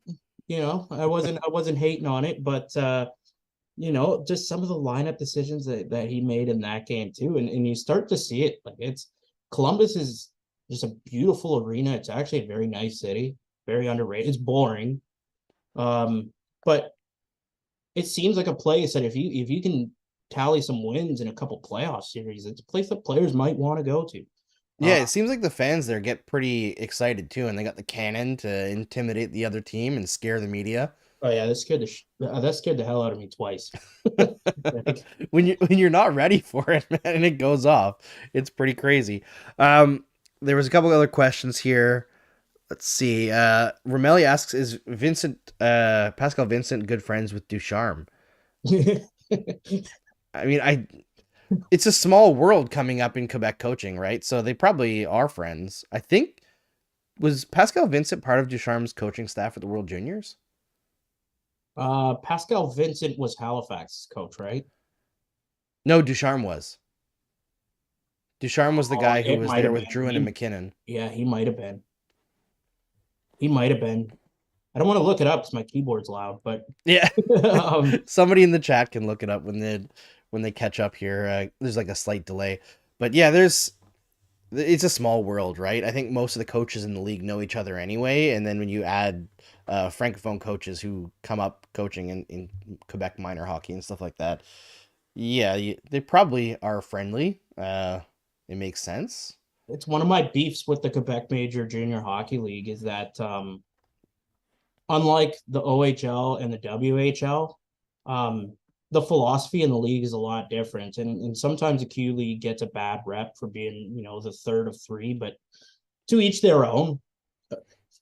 I wasn't hating on it, but just some of the lineup decisions that he made in that game too, and you start to see it. Like, it's Columbus is just a beautiful arena. It's actually a very nice city, very underrated. It's boring, but it seems like a place that if you can tally some wins in a couple playoff series, it's a place that players might want to go to. Yeah, it seems like the fans there get pretty excited too, and they got the cannon to intimidate the other team and scare the media. Oh yeah, that scared the hell out of me twice. when you're not ready for it, man, and it goes off, it's pretty crazy. there was a couple other questions here. Let's see. Romelli asks, is Pascal Vincent good friends with Ducharme? I mean, it's a small world coming up in Quebec coaching, right? So they probably are friends. I think, was Pascal Vincent part of Ducharme's coaching staff at the World Juniors? Pascal Vincent was Halifax's coach, right? No, Ducharme was. Ducharme was the Oh, guy who it was might there have with been. Druin and McKinnon. Yeah, he might have been. He might have been. I don't want to look it up because my keyboard's loud, but Yeah. um, Somebody in the chat can look it up when they catch up here. There's like a slight delay, but yeah, it's a small world, right? I think most of the coaches in the league know each other anyway, and then when you add francophone coaches who come up coaching in Quebec minor hockey and stuff like that, yeah, they probably are friendly. It makes sense. it's one of my beefs with the Quebec Major Junior Hockey League is that unlike the OHL and the WHL, the philosophy in the league is a lot different. And sometimes the Q League gets a bad rep for being, the third of three, but to each their own.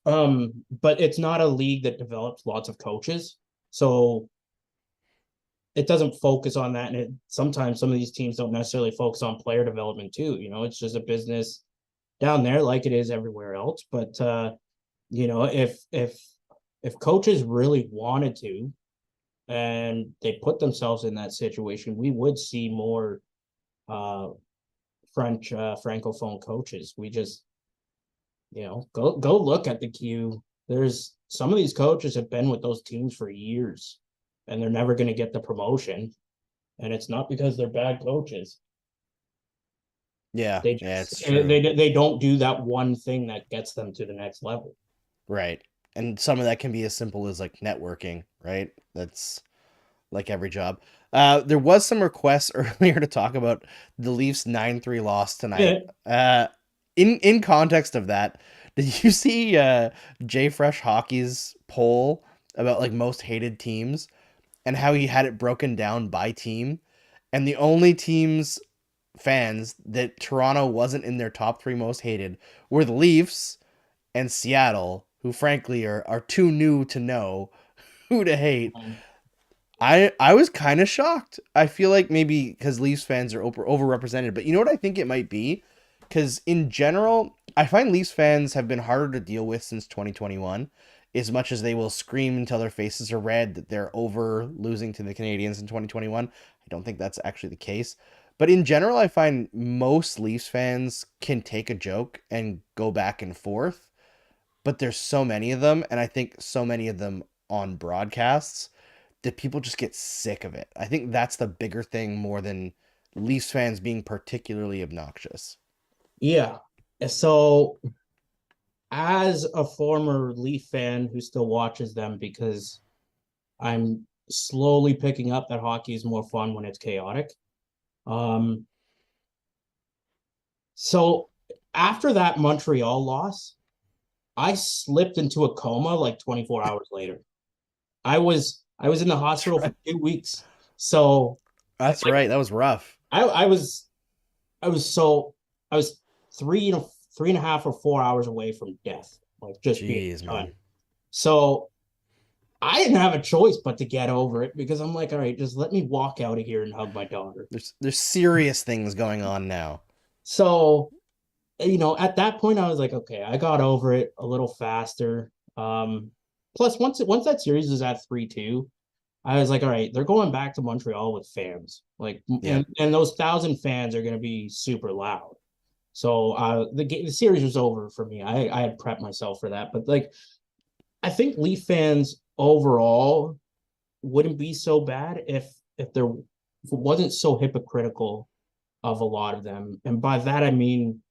But it's not a league that develops lots of coaches. So it doesn't focus on that. And sometimes some of these teams don't necessarily focus on player development too. It's just a business down there like it is everywhere else. But if coaches really wanted to and they put themselves in that situation, we would see more uh French francophone coaches. We just, go look at the queue. There's some of these coaches have been with those teams for years and they're never going to get the promotion. And it's not because they're bad coaches. Yeah, They yeah, just it's true. they don't do that one thing that gets them to the next level. Right. And some of that can be as simple as like networking, right? That's like every job. There was some requests earlier to talk about the Leafs 9-3 loss tonight. Yeah. In context of that, did you see Jay Fresh Hockey's poll about like most hated teams and how he had it broken down by team? And the only teams fans that Toronto wasn't in their top 3 most hated were the Leafs and Seattle, who frankly are too new to know who to hate. I was kind of shocked. I feel like maybe because Leafs fans are overrepresented, but you know what I think it might be? Because in general, I find Leafs fans have been harder to deal with since 2021. As much as they will scream until their faces are red that they're over losing to the Canadiens in 2021, I don't think that's actually the case. But in general, I find most Leafs fans can take a joke and go back and forth, but there's so many of them, and I think so many of them on broadcasts that people just get sick of it. I think that's the bigger thing more than Leafs fans being particularly obnoxious. Yeah. So as a former Leaf fan who still watches them because I'm slowly picking up that hockey is more fun when it's chaotic. Um, so after that Montreal loss, I slipped into a coma like 24 hours later. I was in the That's hospital for right. 2 weeks. So That's like right. That was rough. I was I was so I was three and a half or 4 hours away from death, like just being Jeez, done. man. So I didn't have a choice but to get over it because I'm like, all right, just let me walk out of here and hug my daughter. There's serious things going on now. So, at that point, I was like, okay, I got over it a little faster. Plus, once that series was at 3-2, I was like, all right, they're going back to Montreal with fans, like, Yeah. and those 1,000 fans are going to be super loud. So the series was over for me. I had prepped myself for that, but like I think Leaf fans overall wouldn't be so bad if it wasn't so hypocritical of a lot of them. And by that I mean,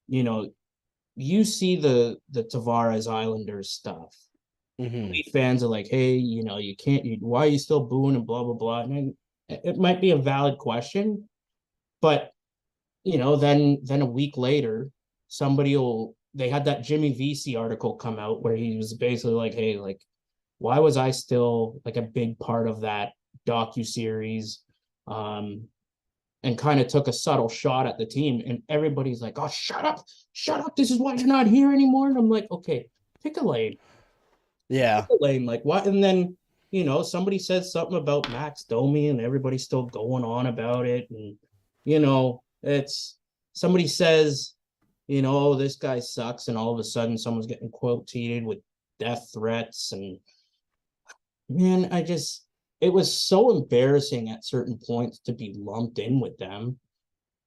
you know, you see the Tavares Islanders stuff. Hmm. Leaf fans are like, hey, you can't. Why are you still booing and blah blah blah? And it might be a valid question, but then a week later, they had that Jimmy VC article come out where he was basically like, hey, like, why was I still like a big part of that docu series? Um, and kind of took a subtle shot at the team. And everybody's like, oh, shut up. This is why you're not here anymore. And I'm like, okay, pick a lane. Pick Yeah. a lane. Like, what? And then, somebody says something about Max Domi and everybody's still going on about it. And, it's somebody says, oh, this guy sucks. And all of a sudden someone's getting quote tweeted with death threats. And man, it was so embarrassing at certain points to be lumped in with them.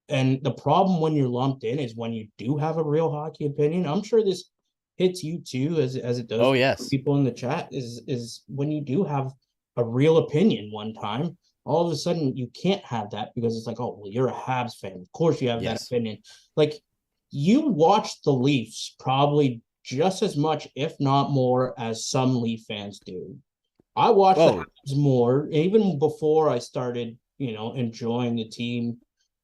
And the problem when you're lumped in is when you do have a real hockey opinion. I'm sure this hits you too, as it does Oh yes. people in the chat, is when you do have a real opinion one time, all of a sudden you can't have that because it's like, oh, well, you're a Habs fan. Of course you have that Yes. opinion. Like, you watch the Leafs probably just as much, if not more, as some Leaf fans do. I watched the Oh, Habs more, even before I started, enjoying the team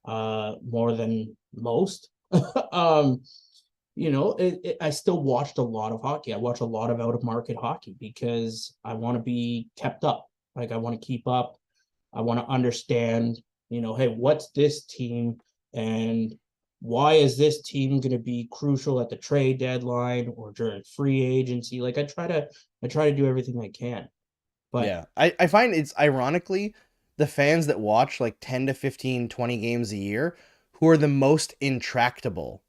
more than most. um, I still watched a lot of hockey. I watch a lot of out of market hockey because I want to be kept up. Like, I want to keep up. I want to understand, hey, what's this team and why is this team going to be crucial at the trade deadline or during free agency? Like, I try to do everything I can. But yeah. I find it's ironically the fans that watch like 10 to 15, 20 games a year who are the most intractable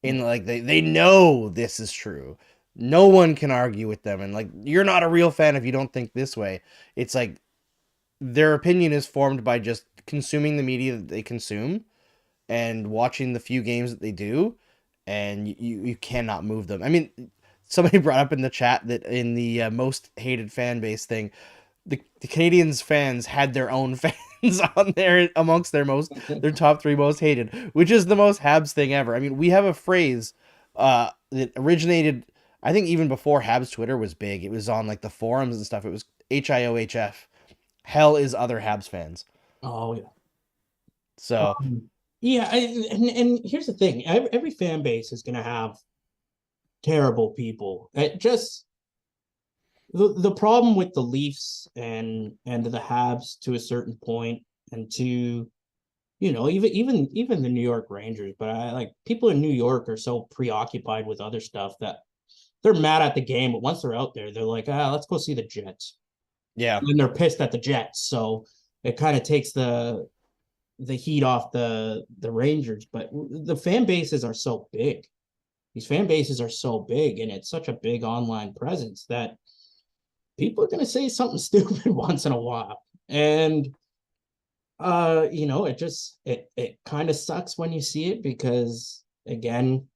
in like they know this is true. No one can argue with them and like you're not a real fan if you don't think this way. It's like their opinion is formed by just consuming the media that they consume and watching the few games that they do, and you cannot move them. I mean, somebody brought up in the chat that in the most hated fan base thing, the Canadiens fans had their own fans on there amongst their top three most hated, which is the most Habs thing ever. I mean, we have a phrase that originated, I think, even before Habs Twitter was big. It was on like the forums and stuff. It was HIOHF. Hell is other Habs fans. oh yeah. So Yeah, and here's the thing: every fan base is going to have terrible people. It just the problem with the Leafs and the Habs to a certain point, and to even the New York Rangers. But I like people in New York are so preoccupied with other stuff that they're mad at the game. But once they're out there, they're like, let's go see the Jets, yeah, and they're pissed at the Jets. So it kind of takes the heat off the Rangers. But the fan bases are so big. These fan bases are so big, and it's such a big online presence that people are going to say something stupid once in a while. And it kind of sucks when you see it because, again,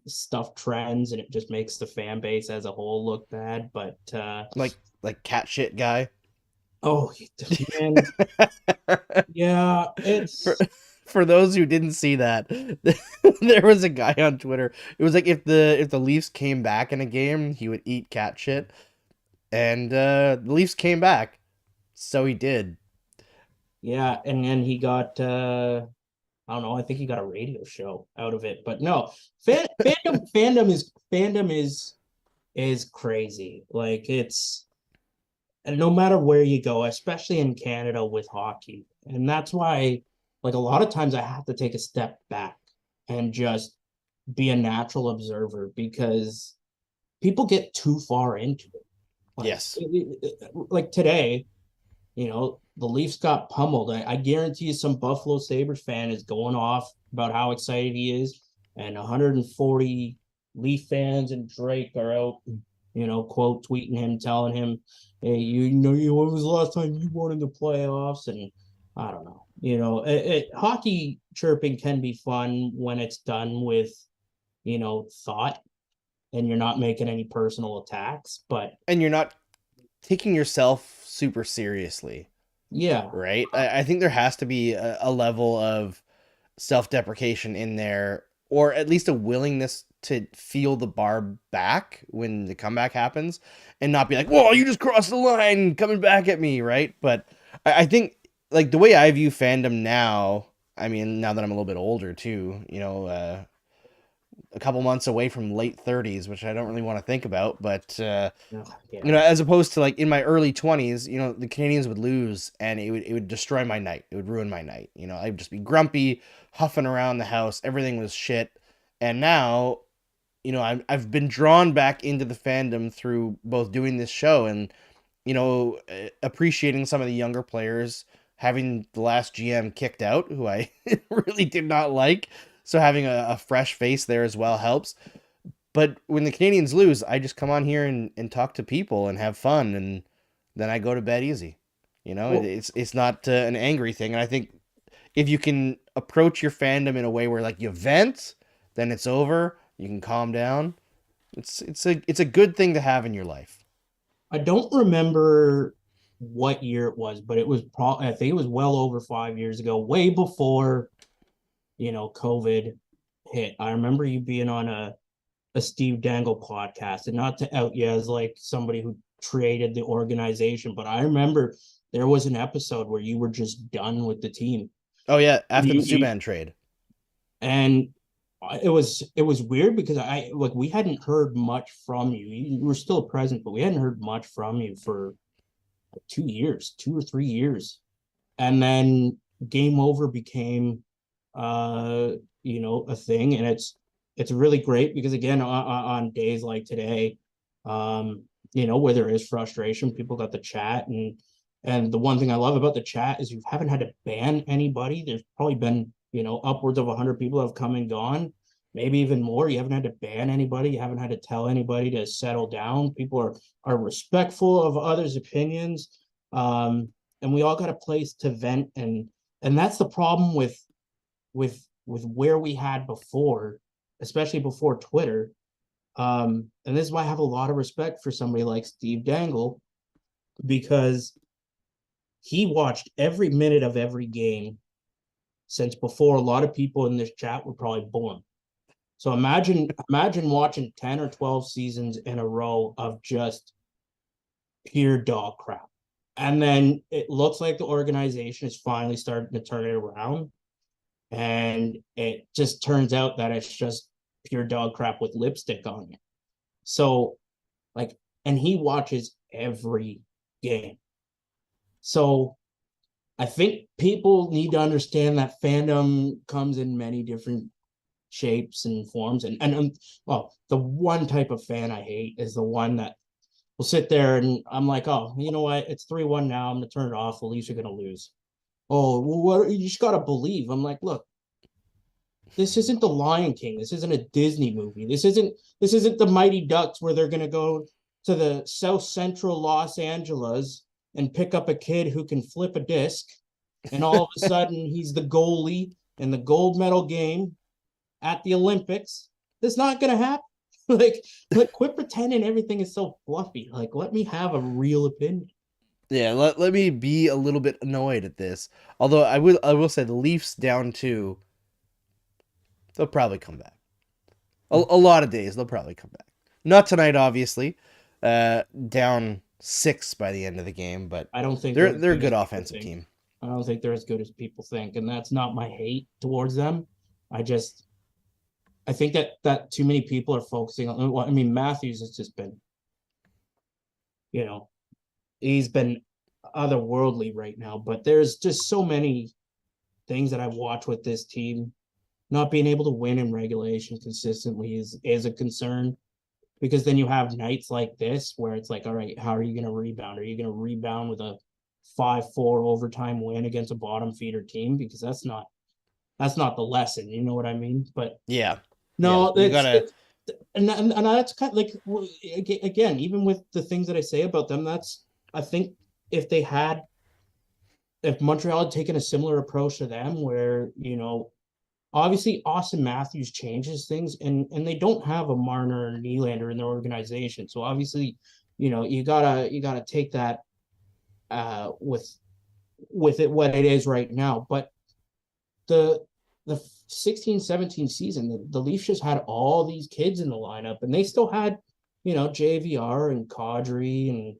stuff trends and it just makes the fan base as a whole look bad. But like cat shit guy. oh man, yeah, for it's for those who didn't see that, there was a guy on Twitter. It was like if the Leafs came back in a game, he would eat cat shit, and the Leafs came back, so he did. yeah. And then he got I don't know. I think he got a radio show out of it, but no, fandom is crazy. Like, it's, and no matter where you go, especially in Canada with hockey, and that's why, like, a lot of times I have to take a step back and just be a natural observer because people get too far into it. Like, Yes, like today, the Leafs got pummeled. I guarantee you some Buffalo Sabres fan is going off about how excited he is. And 140 Leaf fans and Drake are out, quote tweeting him, telling him, hey, when was the last time you won in the playoffs? And I don't know. Hockey chirping can be fun when it's done with, thought, and you're not making any personal attacks. But and you're not taking yourself super seriously, yeah, right? I think there has to be a level of self-deprecation in there, or at least a willingness to feel the bar back when the comeback happens, and not be like, "Whoa, you just crossed the line, coming back at me," right? But I think like the way I view fandom now, I mean, now that I'm a little bit older too, a couple months away from late 30s, which I don't really want to think about. But Yeah, you yeah. know, as opposed to like in my early 20s, you know, the Canadians would lose and it would destroy my night. It would ruin my night. You know, I'd just be grumpy, huffing around the house. Everything was shit. And now, you know, I've been drawn back into the fandom through both doing this show and, you know, appreciating some of the younger players, having the last GM kicked out, who I really did not like. So having a fresh face there as well helps. But when the Canadians lose, I just come on here and talk to people and have fun, and then I go to bed easy. You know, Well, it's not an angry thing, and I think if you can approach your fandom in a way where like you vent, then it's over. You can calm down. It's a good thing to have in your life. I don't remember what year it was, but it was probably, I think it was well over 5 years ago, way before, COVID hit. I remember you being on a Steve Dangle podcast, and not to out you as like somebody who created the organization, but I remember there was an episode where you were just done with the team. Oh yeah, after the You Subban trade. and it was weird because I like we hadn't heard much from you. You were still present, but we hadn't heard much from you for 2 years, 2 or 3 years. And then game over became a thing. And it's really great because again, on days like today, where there is frustration, people got the chat. And the one thing I love about the chat is you haven't had to ban anybody. There's probably been, upwards of 100 people have come and gone, maybe even more. You haven't had to ban anybody. You haven't had to tell anybody to settle down. People are respectful of others' opinions. And we all got a place to vent. And that's the problem with where we had before, especially before Twitter. And this is why I have a lot of respect for somebody like Steve Dangle, because he watched every minute of every game since before a lot of people in this chat were probably born. So imagine watching 10 or 12 seasons in a row of just pure dog crap. And then it looks like the organization is finally starting to turn it around. And it just turns out that it's just pure dog crap with lipstick on it. So, like, and he watches every game. So I think people need to understand that fandom comes in many different shapes and forms. And well, the one type of fan I hate is the one that will sit there and I'm like, oh, you know what? It's 3-1 now. I'm gonna turn it off. The Leafs are gonna lose. Oh, well, what you just gotta believe. I'm like, look, this isn't the Lion King. This isn't a Disney movie. This isn't the Mighty Ducks where they're gonna go to the South Central Los Angeles and pick up a kid who can flip a disc, and all of a sudden he's the goalie in the gold medal game at the Olympics. That's not gonna happen. like quit pretending everything is so fluffy. Like, let me have a real opinion. Yeah, let me be a little bit annoyed at this. Although I will say the Leafs down 2, they'll probably come back. A lot of days they'll probably come back. Not tonight, obviously. Down 6 by the end of the game, but I don't think they're a good offensive think. team. I don't think they're as good as people think, and that's not my hate towards them. I think that too many people are focusing on. Well, I mean, Matthews has just been, you know, he's been otherworldly right now. But there's just so many things that I watch with this team. Not being able to win in regulation consistently is a concern, because then you have nights like this where it's like, all right, how are you going to rebound? Are you going to rebound with a 5-4 overtime win against a bottom feeder team? Because that's not the lesson. You know what I mean? But Yeah, yeah, no, you gotta. it's and that's kind of like, again, even with the things that I say about them, that's, I think, if they had if Montreal had taken a similar approach to them, where obviously Austin Matthews changes things, and they don't have a Marner or Nylander in their organization, so obviously you gotta take that with it what it is right now. But the 16-17 season, the Leafs just had all these kids in the lineup, and they still had JVR and Kadri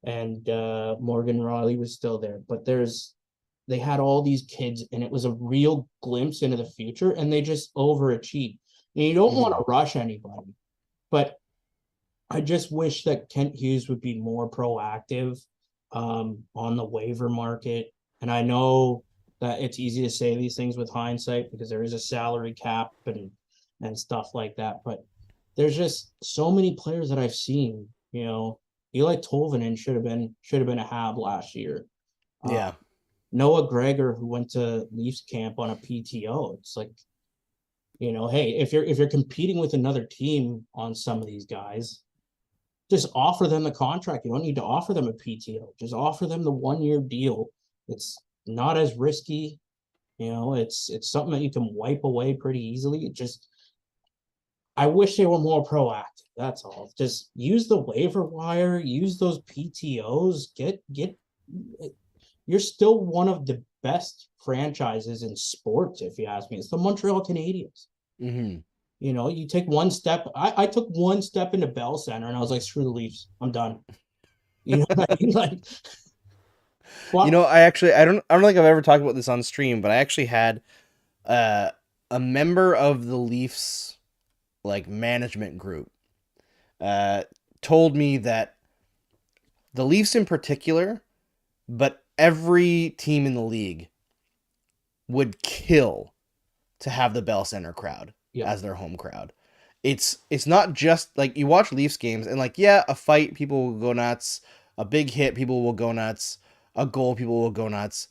and Morgan Riley was still there, but they had all these kids, and it was a real glimpse into the future, and they just overachieved. And you don't want Hmm. to rush anybody, but I just wish that Kent Hughes would be more proactive on the waiver market. And I know that it's easy to say these things with hindsight because there is a salary cap and stuff like that. But there's just so many players that I've seen. Eli Tolvanen should have been a Hab last year. Uh, Yeah. Noah Gregor, who went to Leafs camp on a PTO. It's like, hey, if you're competing with another team on some of these guys, just offer them the contract. You don't need to offer them a PTO. Just offer them the 1 year deal. It's not as risky. It's something that you can wipe away pretty easily. It just I wish they were more proactive. That's all. Just use the waiver wire, use those PTOs, get you're still one of the best franchises in sports, if you ask me. It's the Montreal Canadiens. Hmm. You take one step. I took one step into Bell Center and I was like, screw the Leafs. I'm done. You know what I mean? Like, You what? know, I don't think I've ever talked about this on stream, but I actually had uh, a member of the Leafs like management group uh, told me that the Leafs in particular, but every team in the league would kill to have the Bell Center crowd Yeah, as their home crowd. It's not just like you watch Leafs games and like yeah, a fight people will go nuts, a big hit people will go nuts, a goal people will go nuts.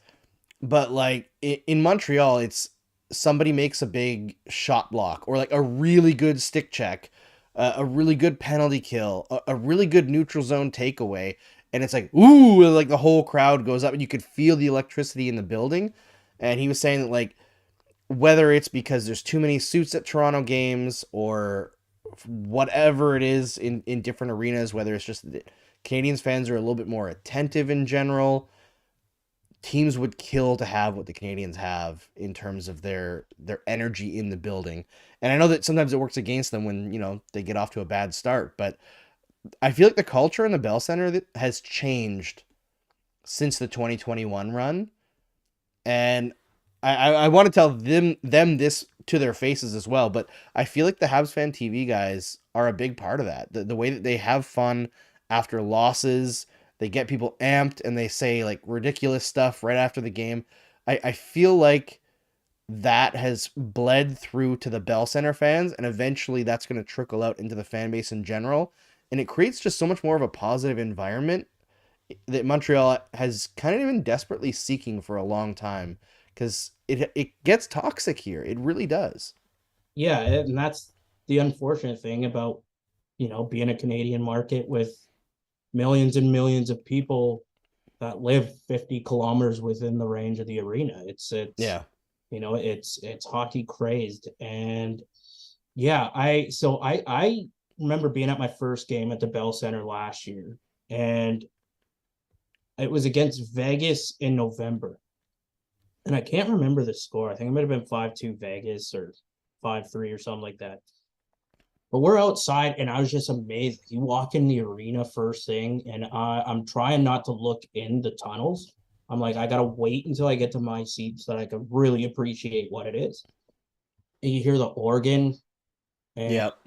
But like in Montreal, it's somebody makes a big shot block or like a really good stick check, a really good penalty kill, a really good neutral zone takeaway, and it's like ooh, like the whole crowd goes up and you could feel the electricity in the building. And he was saying that like whether it's because there's too many suits at Toronto games or whatever it is in different arenas, whether it's just that Canadians fans are a little bit more attentive in general, teams would kill to have what the Canadians have in terms of their energy in the building. And I know that sometimes it works against them when, they get off to a bad start, but I feel like the culture in the Bell Center has changed since the 2021 run. And I want to tell them this to their faces as well, but I feel like the Habs fan TV guys are a big part of that. The way that they have fun after losses, they get people amped and they say like ridiculous stuff right after the game. I feel like that has bled through to the Bell Center fans, and eventually that's going to trickle out into the fan base in general. And it creates just so much more of a positive environment that Montreal has kind of been desperately seeking for a long time because it gets toxic here. It really does. yeah, and that's the unfortunate thing about being a Canadian market with millions and millions of people that live 50 kilometers within the range of the arena. Yeah. It's hockey crazed, and yeah, I remember being at my first game at the Bell Center last year, and it was against Vegas in November, and I can't remember the score. I think it might have been 5-2 Vegas or 5-3 or something like that. But we're outside, and I was just amazed. You walk in the arena first thing, and I'm trying not to look in the tunnels. I'm like, I gotta wait until I get to my seat so that I can really appreciate what it is. And you hear the organ, and Yep.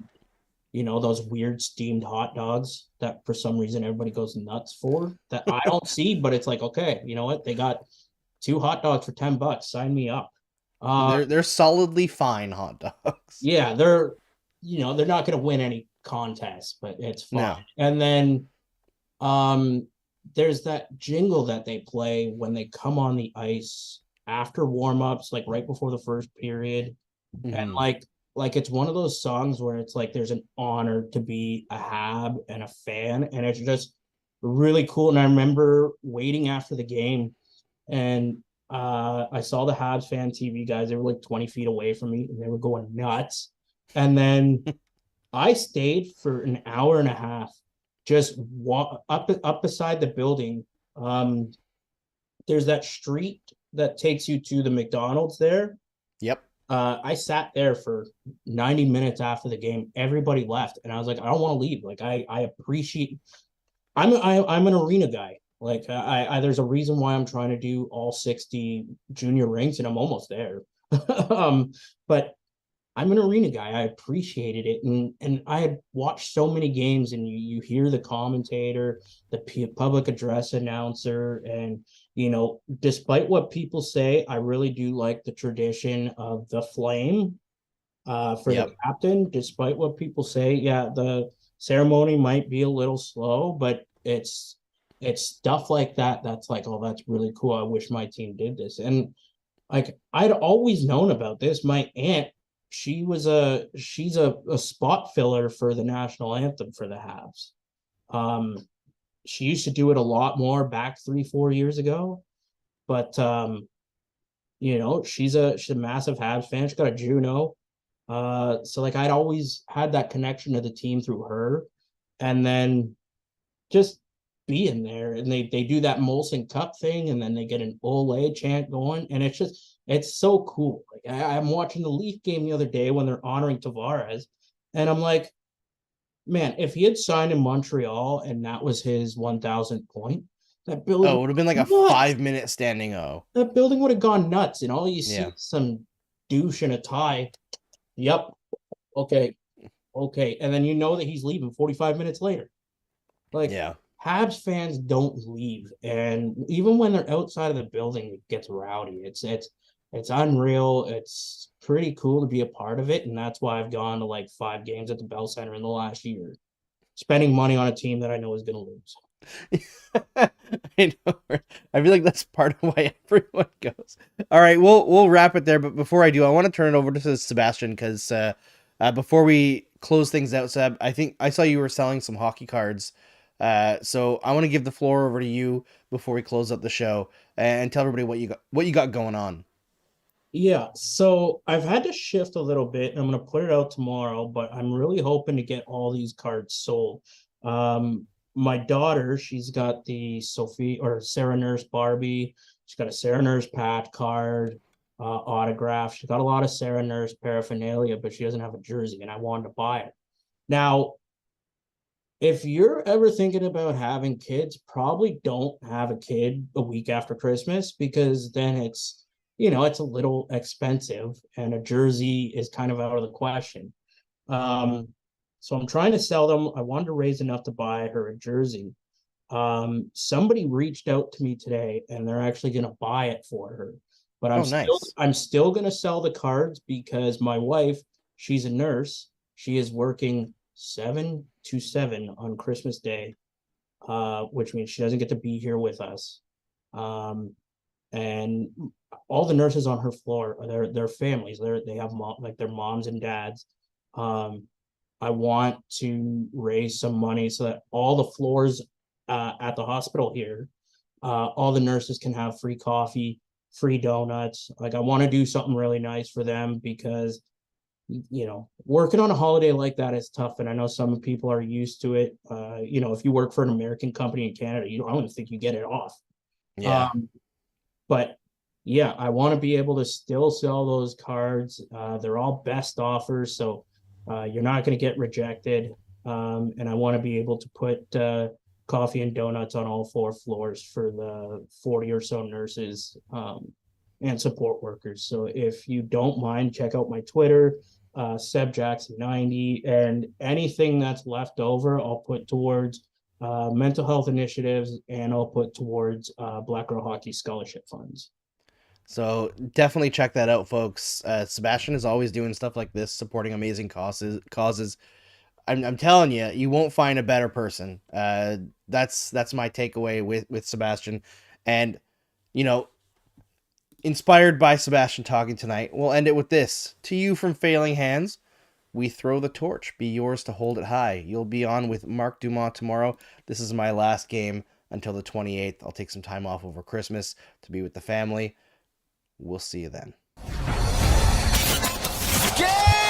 those weird steamed hot dogs that for some reason everybody goes nuts for. That I don't see, but it's like, okay, you know what? They got two hot dogs for $10. Sign me up. Uh, They're solidly fine hot dogs. yeah, they're not going to win any contest, but it's fine. No. And then um there's that jingle that they play when they come on the ice after warm-ups, like right before the first period. And Hmm. like it's one of those songs where it's like there's an honor to be a Hab and a fan, and it's just really cool. And I remember waiting after the game, and I saw the Habs fan TV guys. They were like 20 feet away from me, and they were going nuts. And then I stayed for an hour and a half, just up beside the building. Um, there's that street that takes you to the McDonald's there. Yep. I sat there for 90 minutes after the game. Everybody left, and I was like, I don't want to leave. Like I appreciate. I'm an arena guy. Like there's a reason why I'm trying to do all 60 junior rinks, and I'm almost there. But I'm an arena guy. I appreciated it, and I had watched so many games, and you hear the commentator, the public address announcer, and despite what people say, I really do like the tradition of the flame for the Yep. captain. Despite what people say, yeah, the ceremony might be a little slow, but it's stuff like that that's like, oh, that's really cool. I wish my team did this. And like I'd always known about this. My aunt, she's a spot filler for the national anthem for the Habs. Um, she used to do it a lot more back 3, 4 years ago, but she's a massive Habs fan. She's got a Juno. So like I'd always had that connection to the team through her, and then just being there, and they do that Molson Cup thing, and then they get an Ole chant going, and it's so cool. Like I'm watching the Leaf game the other day when they're honoring Tavares, and I'm like, man, if he had signed in Montreal and that was his 1,000th point, that Oh, it building would have been like a nuts. 5 minute standing O. That building would have gone nuts, and all you see Yeah. is some douche in a tie. Yep. Okay. Okay. And then you know that he's leaving 45 minutes later. Like Yeah. Habs fans don't leave, and even when they're outside of the building, it gets rowdy. It's unreal. It's pretty cool to be a part of it, and that's why I've gone to like 5 games at the Bell Center in the last year, spending money on a team that I know is going to lose. I know. I feel like that's part of why everyone goes. All right, we'll wrap it there. But before I do, I want to turn it over to Sebastian because before we close things out, Seb, I think I saw you were selling some hockey cards. So I want to give the floor over to you before we close up the show and tell everybody what you got going on. Yeah, so I've had to shift a little bit, and I'm going to put it out tomorrow, but I'm really hoping to get all these cards sold. My daughter, she's got the Sophie or Sarah Nurse Barbie. She's got a Sarah Nurse Pat card, autograph. She's got a lot of Sarah Nurse paraphernalia, but she doesn't have a jersey, and I wanted to buy it. Now, if you're ever thinking about having kids, probably don't have a kid a week after Christmas, because then it's a little expensive, and a jersey is kind of out of the question. Um, so I'm trying to sell them. I wanted to raise enough to buy her a jersey. Somebody reached out to me today, and they're actually going to buy it for her. But Oh, nice. I'm still going to sell the cards because my wife, she's a nurse. She is working 7 to 7 on Christmas Day, which means she doesn't get to be here with us. And all the nurses on her floor are their families. They have like their moms and dads. I want to raise some money so that all the floors at the hospital here, all the nurses can have free coffee, free donuts. Like I want to do something really nice for them because working on a holiday like that is tough, and I know some people are used to it. If you work for an American company in Canada, I don't think you get it off. Yeah. Um, but yeah, I want to be able to still sell those cards. They're all best offers, so you're not going to get rejected. And I want to be able to put coffee and donuts on all 4 floors for the 40 or so nurses and support workers. So if you don't mind, check out my Twitter, Seb Jackson 90, and anything that's left over, I'll put towards mental health initiatives, and I'll put towards Black Girl Hockey scholarship funds. So definitely check that out, folks. Sebastian is always doing stuff like this, supporting amazing causes. I'm telling you, you won't find a better person. That's my takeaway with Sebastian, and you know, inspired by Sebastian talking tonight, we'll end it with this: to you from failing hands, we throw the torch. Be yours to hold it high. You'll be on with Mark Dumont tomorrow. This is my last game until the 28th. I'll take some time off over Christmas to be with the family. We'll see you then. Yeah!